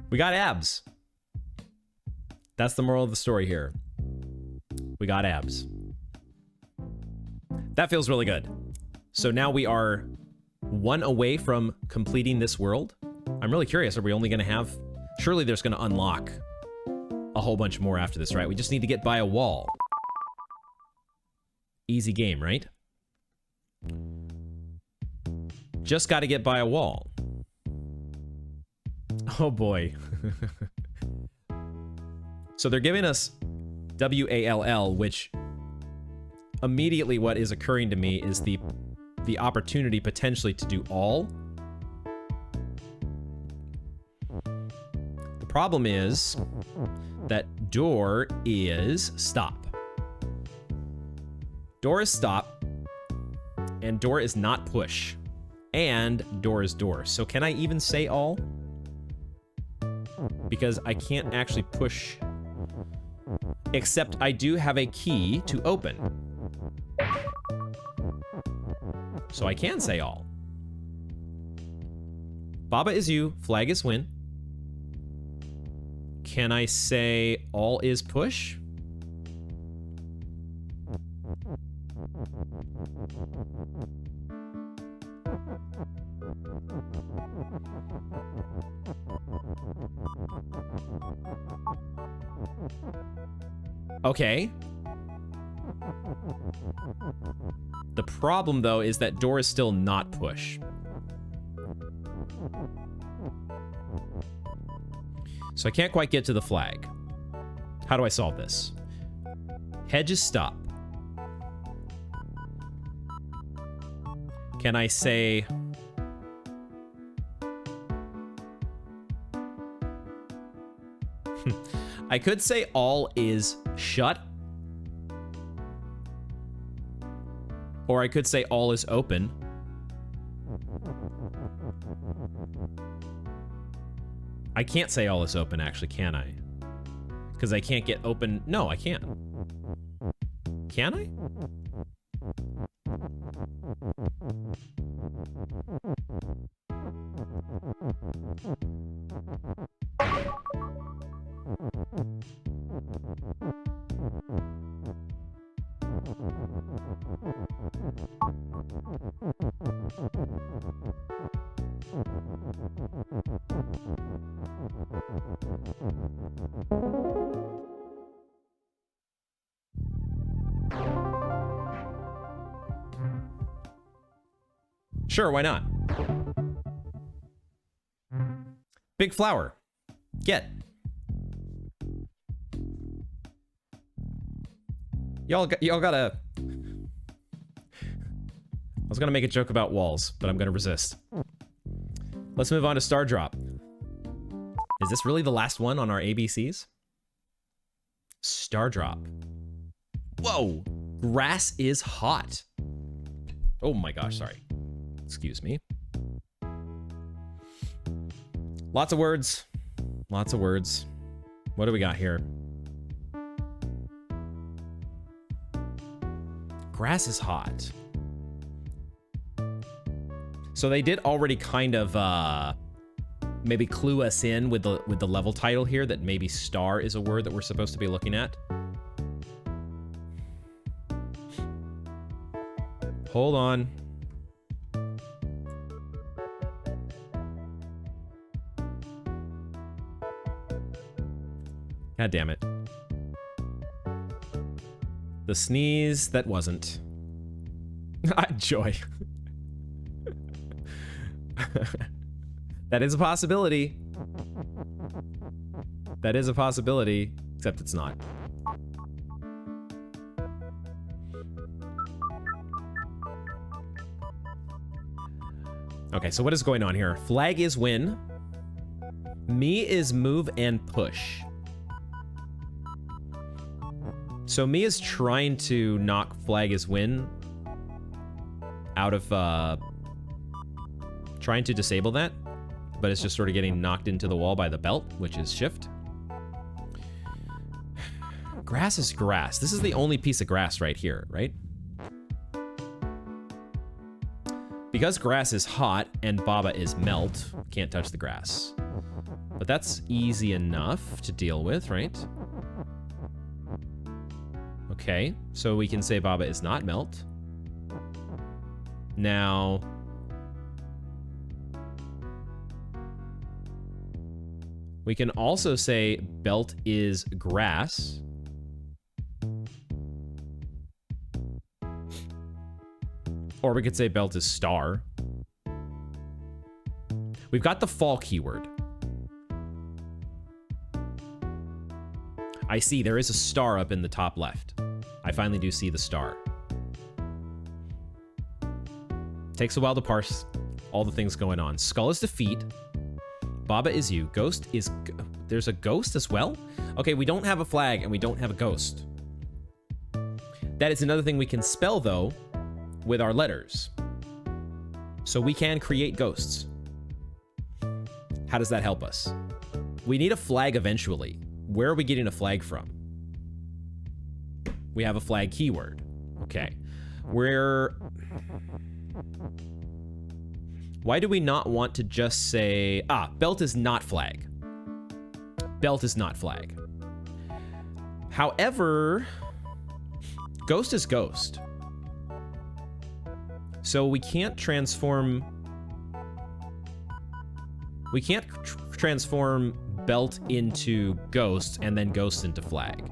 We got abs. That's the moral of the story here. We got abs. That feels really good. So now we are one away from completing this world. I'm really curious. Are we only going to have... Surely there's going to unlock a whole bunch more after this, right? We just need to get by a wall. Easy game, right? Just got to get by a wall. Oh boy. So they're giving us WALL, which immediately what is occurring to me is the opportunity potentially to do all. The problem is that door is stop. Door is stop, and door is not push, and door is door. So can I even say all? Because I can't actually push, except I do have a key to open. So I can say all. Baba is you, flag is win. Can I say all is push? Okay. The problem, though, is that door is still not push. So I can't quite get to the flag. How do I solve this? Hedge is stop. Can I say... I could say all is shut. Or I could say all is open. I can't say all is open, actually, can I? Because I can't get open... No, I can't. Can I? Sure, why not? Big flower. Get. Y'all gotta... I was gonna make a joke about walls, but I'm gonna resist. Let's move on to Stardrop. Is this really the last one on our ABCs? Stardrop. Whoa! Grass is hot. Oh my gosh, sorry. Excuse me. Lots of words. Lots of words. What do we got here? Grass is hot. So they did already kind of maybe clue us in with the level title here that maybe star is a word that we're supposed to be looking at. Hold on. God damn it. The sneeze that wasn't. Joy. That is a possibility. That is a possibility, except it's not. Okay, so what is going on here? Flag is win. Me is move and push. So me is trying to knock flag is win out of, trying to disable that, but it's just sort of getting knocked into the wall by the belt, which is shift. Grass is grass. This is the only piece of grass right here, right? Because grass is hot and Baba is melt, can't touch the grass. But that's easy enough to deal with, right? Okay, so we can say Baba is not melt. Now, we can also say belt is grass. Or we could say belt is star. We've got the fall keyword. I see there is a star up in the top left. I finally do see the star. Takes a while to parse all the things going on. Skull is defeat. Baba is you. Ghost is... There's a ghost as well? Okay, we don't have a flag and we don't have a ghost. That is another thing we can spell, though, with our letters. So we can create ghosts. How does that help us? We need a flag eventually. Where are we getting a flag from? We have a flag keyword. Okay. Why do we not want to just say... belt is not flag. Belt is not flag. However, ghost is ghost. So we can't transform... We can't transform belt into ghost and then ghost into flag.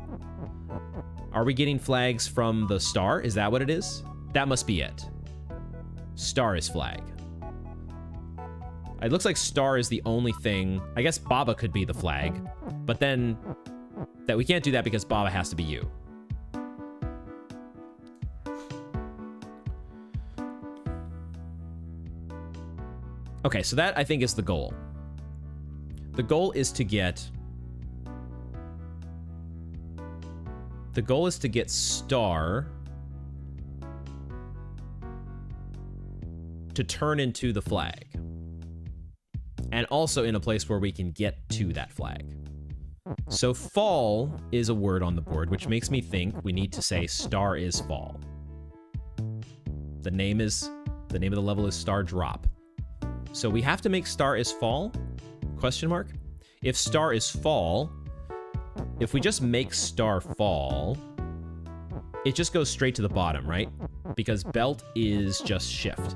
Are we getting flags from the star? Is that what it is? That must be it. Star is flag. It looks like star is the only thing. I guess Baba could be the flag, but then that we can't do that because Baba has to be you. Okay, so that I think is the goal. The goal is to get... The goal is to get star to turn into the flag. And also in a place where we can get to that flag. So fall is a word on the board, which makes me think we need to say star is fall. The name of the level is Stardrop. So we have to make star is fall? Question mark? If star is fall, if we just make star fall, it just goes straight to the bottom, right? Because belt is just shift.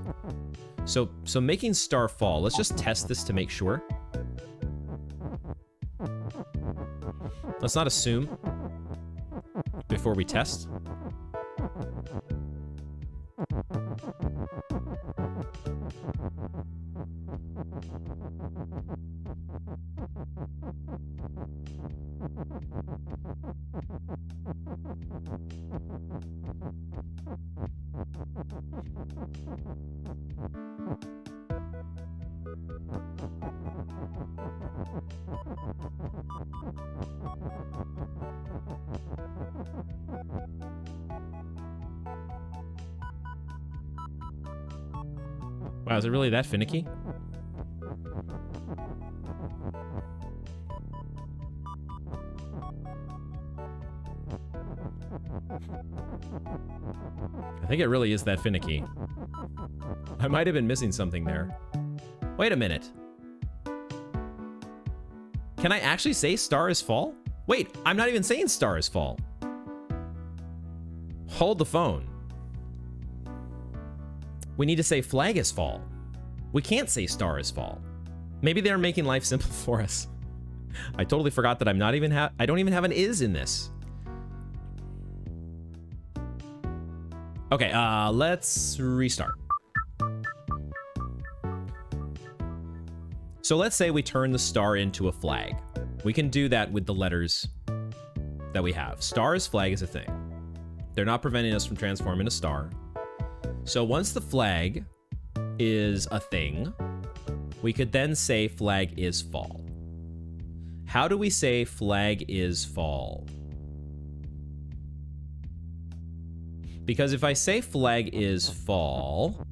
So making star fall, let's just test this to make sure. Let's not assume before we test. Wow, is it really that finicky? I think it really is that finicky. I might have been missing something there. Wait a minute. Can I actually say star is fall? Wait, I'm not even saying star is fall. Hold the phone. We need to say flag is fall. We can't say star is fall. Maybe they're making life simple for us. I totally forgot that I don't even have an is in this. Okay, let's restart. So let's say we turn the star into a flag. We can do that with the letters that we have. Star is flag is a thing. They're not preventing us from transforming a star. So once the flag is a thing, we could then say flag is fall. How do we say flag is fall? Because if I say flag is fall,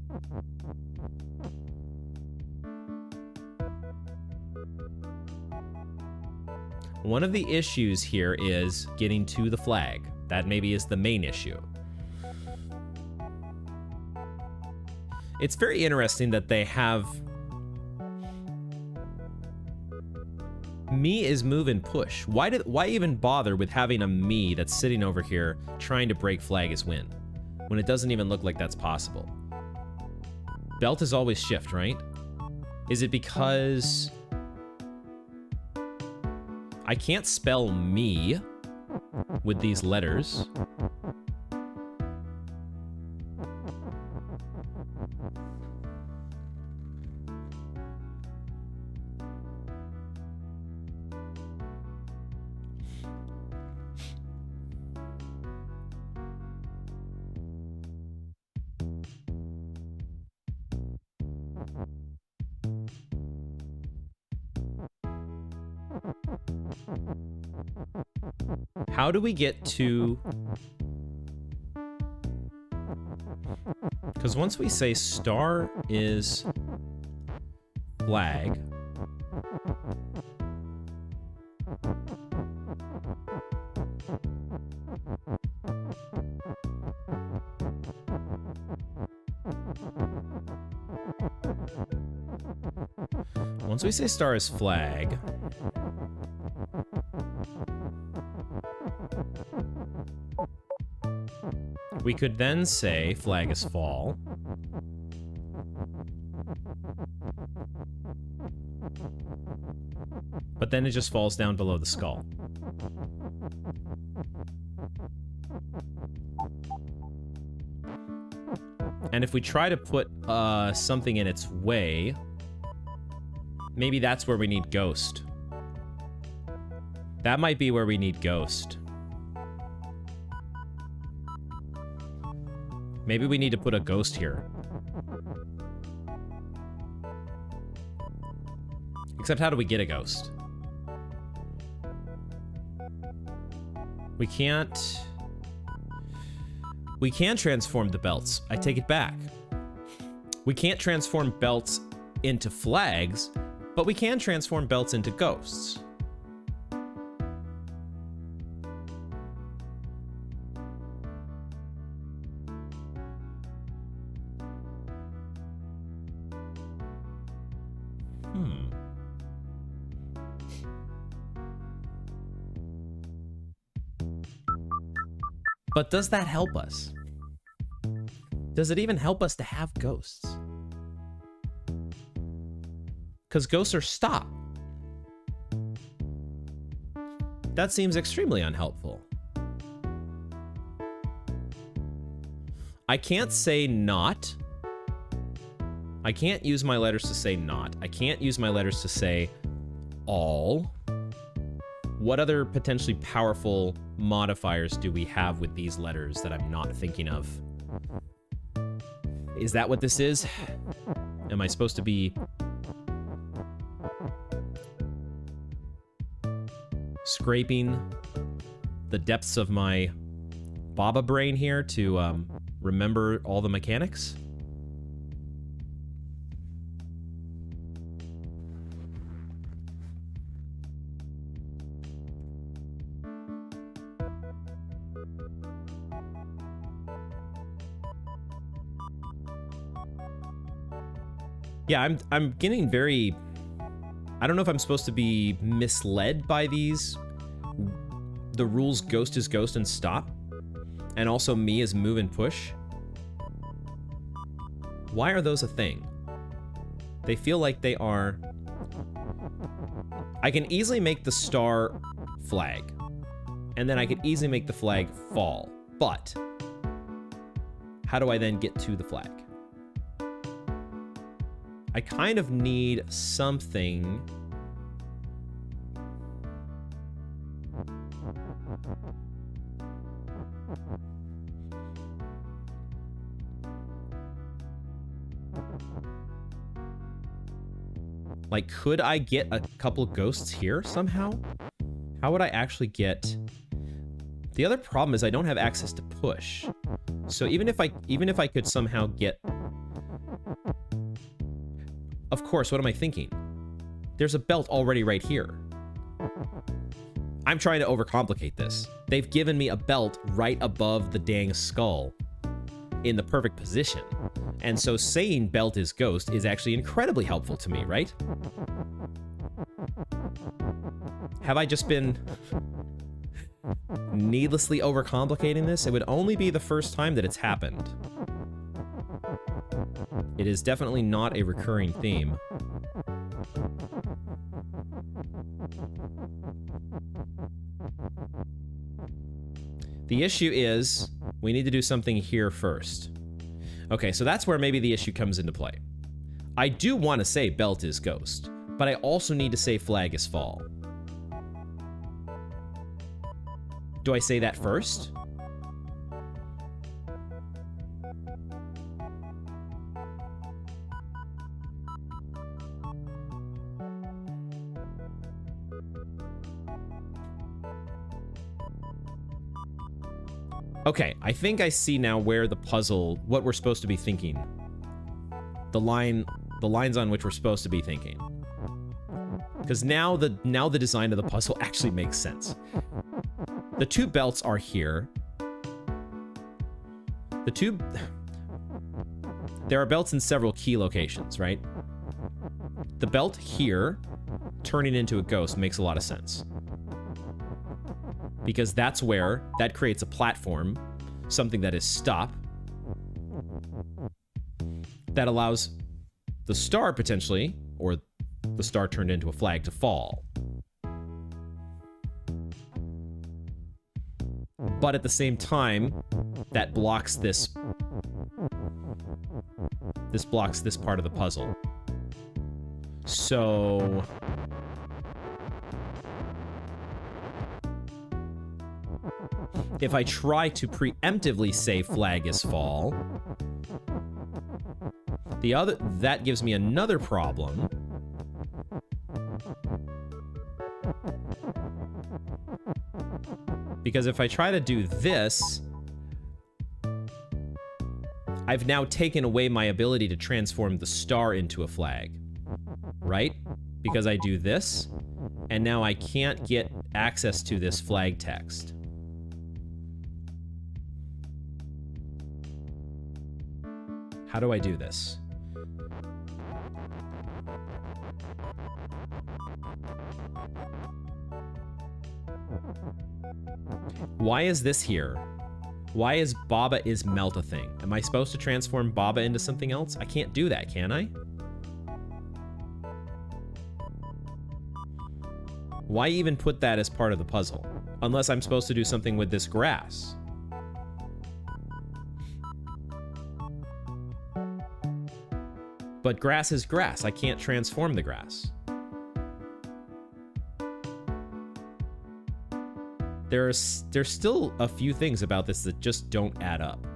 one of the issues here is getting to the flag. That maybe is the main issue. It's very interesting that they have me is move and push. Why even bother with having a me that's sitting over here trying to break flag is win when it doesn't even look like that's possible? Belt is always shift, right? Is it because I can't spell me with these letters? How do we get to... Because once we say star is flag, once we say star is flag, we could then say flag is fall. But then it just falls down below the skull. And if we try to put something in its way, maybe that's where we need ghost. That might be where we need ghost. Maybe we need to put a ghost here. Except how do we get a ghost? We can't... We can transform the belts. I take it back. We can't transform belts into flags, but we can transform belts into ghosts. But does that help us? Does it even help us to have ghosts? Because ghosts are stop. That seems extremely unhelpful. I can't say not. I can't use my letters to say not. I can't use my letters to say all. What other potentially powerful modifiers do we have with these letters that I'm not thinking of? Is that what this is? Am I supposed to be scraping the depths of my Baba brain here to remember all the mechanics? Yeah, I'm getting very... I don't know if I'm supposed to be misled by these. The rules ghost is ghost and stop. And also me is move and push. Why are those a thing? They feel like they are... I can easily make the star flag. And then I could easily make the flag fall. But how do I then get to the flag? I kind of need something. Like, could I get a couple ghosts here somehow? How would I actually get... The other problem is I don't have access to push. So even if I could somehow get... Of course, what am I thinking? There's a belt already right here. I'm trying to overcomplicate this. They've given me a belt right above the dang skull in the perfect position. And so saying belt is ghost is actually incredibly helpful to me, right? Have I just been needlessly overcomplicating this? It would only be the first time that it's happened. It is definitely not a recurring theme. The issue is, we need to do something here first. Okay, so that's where maybe the issue comes into play. I do want to say belt is ghost, but I also need to say flag is fall. Do I say that first? Okay, I think I see now where the puzzle, what we're supposed to be thinking. The lines on which we're supposed to be thinking. Because now the design of the puzzle actually makes sense. The two belts are here. There are belts in several key locations, right? The belt here, turning into a ghost, makes a lot of sense. Because that's where that creates a platform, something that is stop, that allows the star potentially, or the star turned into a flag, to fall. But at the same time, that blocks this. This blocks this part of the puzzle. So... if I try to preemptively say flag is fall, that gives me another problem. Because if I try to do this, I've now taken away my ability to transform the star into a flag, right? Because I do this, and now I can't get access to this flag text. How do I do this? Why is this here? Why is Baba is melt a thing? Am I supposed to transform Baba into something else? I can't do that, can I? Why even put that as part of the puzzle? Unless I'm supposed to do something with this grass. But grass is grass. I can't transform the grass. There's still a few things about this that just don't add up.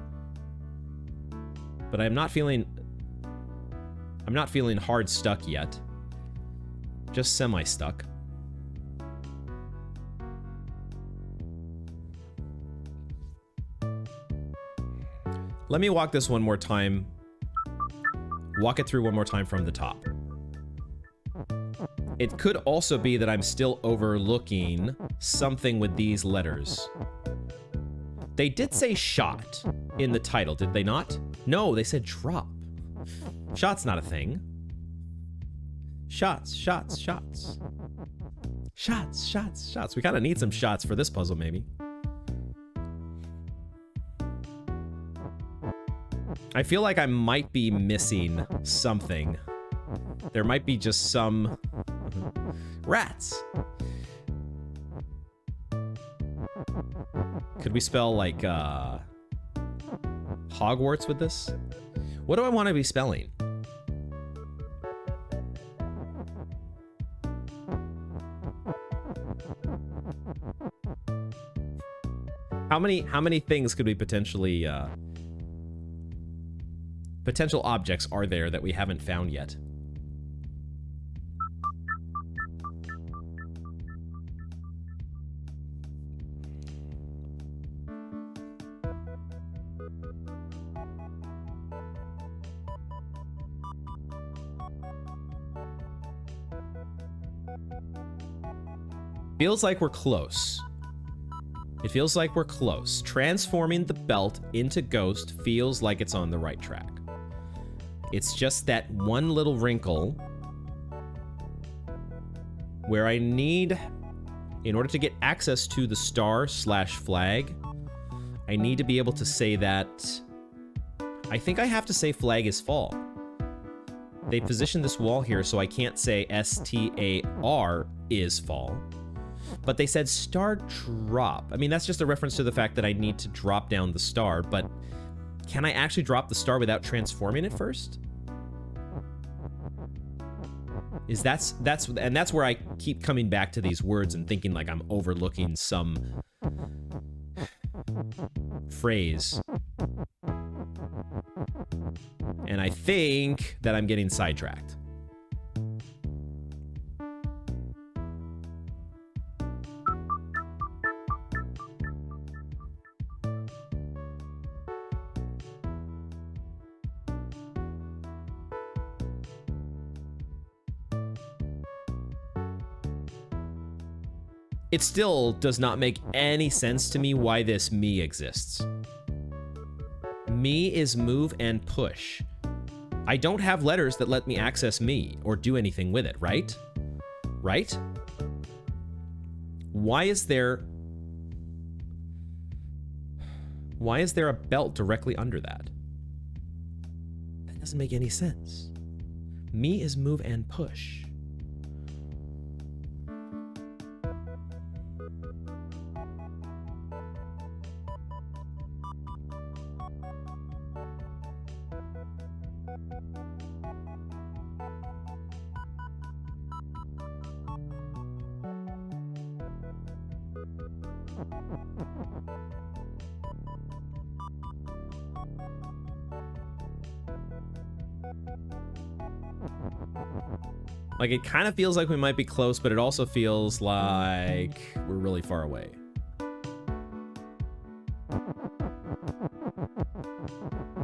But I'm not feeling hard stuck yet. Just semi-stuck. Let me walk this one more time. Walk it through one more time from the top. It could also be that I'm still overlooking something with these letters. They did say shot in the title, did they not? No, they said drop. Shot's not a thing. Shots, shots, shots. Shots, shots, shots. We kind of need some shots for this puzzle, maybe. I feel like I might be missing something. There might be just some rats. Could we spell like Hogwarts with this? What do I want to be spelling? How many things could we potentially potential objects are there that we haven't found yet? Feels like we're close. It feels like we're close. Transforming the belt into Ghost feels like it's on the right track. It's just that one little wrinkle where I need, in order to get access to the star/flag, I need to be able to say that. I think I have to say flag is fall. They positioned this wall here, so I can't say STAR is fall. But they said Stardrop. I mean, that's just a reference to the fact that I need to drop down the star, but can I actually drop the star without transforming it first? That's where I keep coming back to these words and thinking like I'm overlooking some phrase. And I think that I'm getting sidetracked. It still does not make any sense to me why this me exists. Me is move and push. I don't have letters that let me access me or do anything with it, right? Right? Why is there a belt directly under that? That doesn't make any sense. Me is move and push. Like, it kind of feels like we might be close, but it also feels like we're really far away.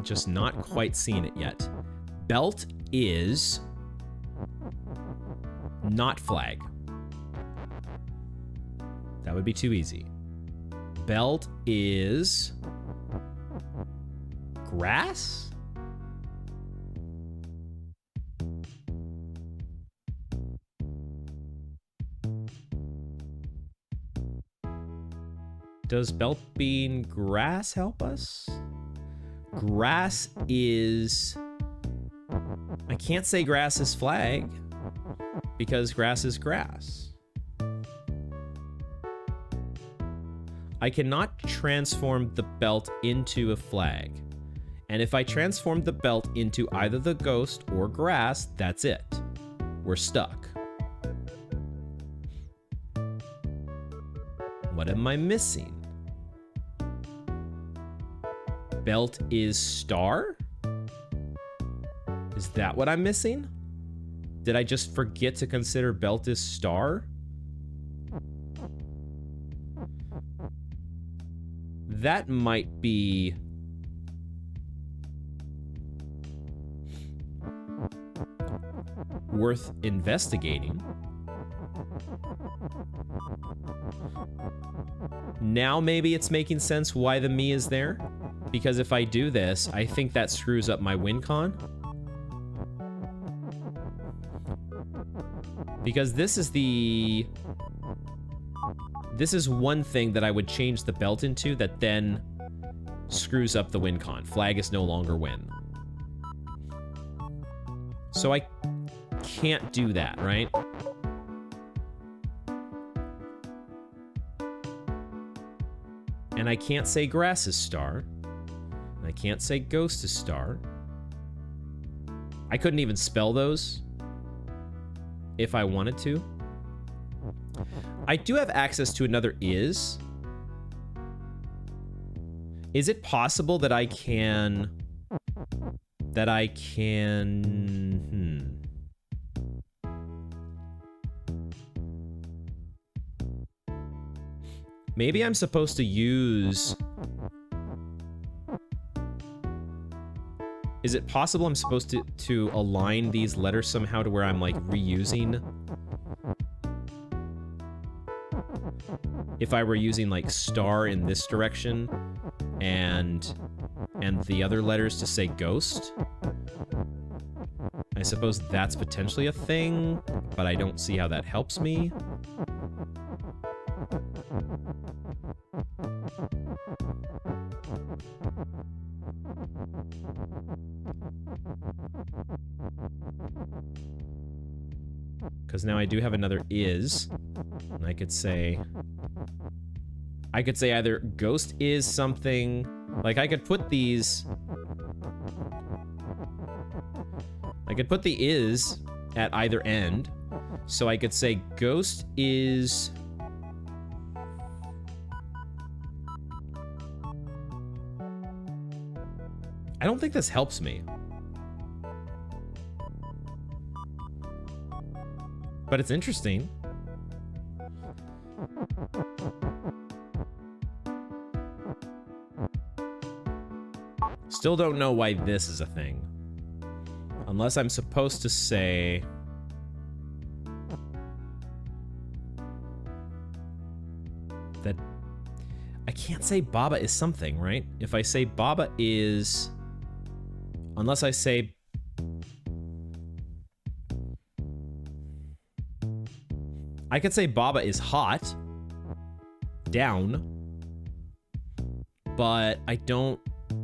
Just not quite seeing it yet. Belt is not flag. That would be too easy. Belt is grass? Does belt being grass help us? Grass is... I can't say grass is flag because grass is grass. I cannot transform the belt into a flag. And if I transform the belt into either the ghost or grass, that's it. We're stuck. What am I missing? Belt is star? Is that what I'm missing? Did I just forget to consider belt is star? That might be... worth investigating. Now maybe it's making sense why the me is there. Because if I do this, I think that screws up my win con. Because this is one thing that I would change the belt into that then screws up the win con. Flag is no longer win. So I can't do that, right? And I can't say grass is star. And I can't say ghost is star. I couldn't even spell those if I wanted to. I do have access to another is. Is it possible that I can... Maybe I'm supposed to use... Is it possible I'm supposed to align these letters somehow to where I'm, like, reusing? If I were using, like, star in this direction and the other letters to say ghost? I suppose that's potentially a thing, but I don't see how that helps me. Because now I do have another is, and I could say either ghost is something, like I could put these, I could put the is at either end, so I could say ghost is, I don't think this helps me. But it's interesting. Still don't know why this is a thing. Unless I'm supposed to say... that... I can't say Baba is something, right? If I say Baba is... Unless I say... I could say Baba is hot. Down. But I don't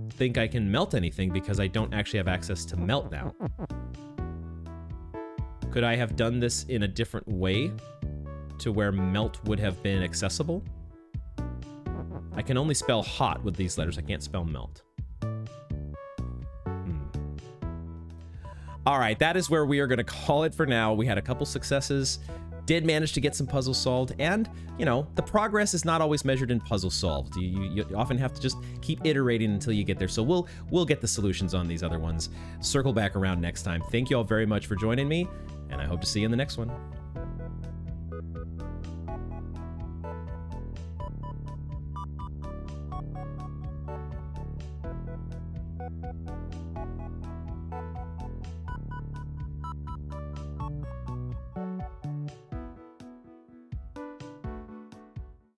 think I can melt anything because I don't actually have access to melt now. Could I have done this in a different way to where melt would have been accessible? I can only spell hot with these letters. I can't spell melt. All right, that is where we are going to call it for now. We had a couple successes. Did manage to get some puzzles solved, and, you know, the progress is not always measured in puzzles solved. You often have to just keep iterating until you get there, so we'll get the solutions on these other ones. Circle back around next time. Thank you all very much for joining me, and I hope to see you in the next one.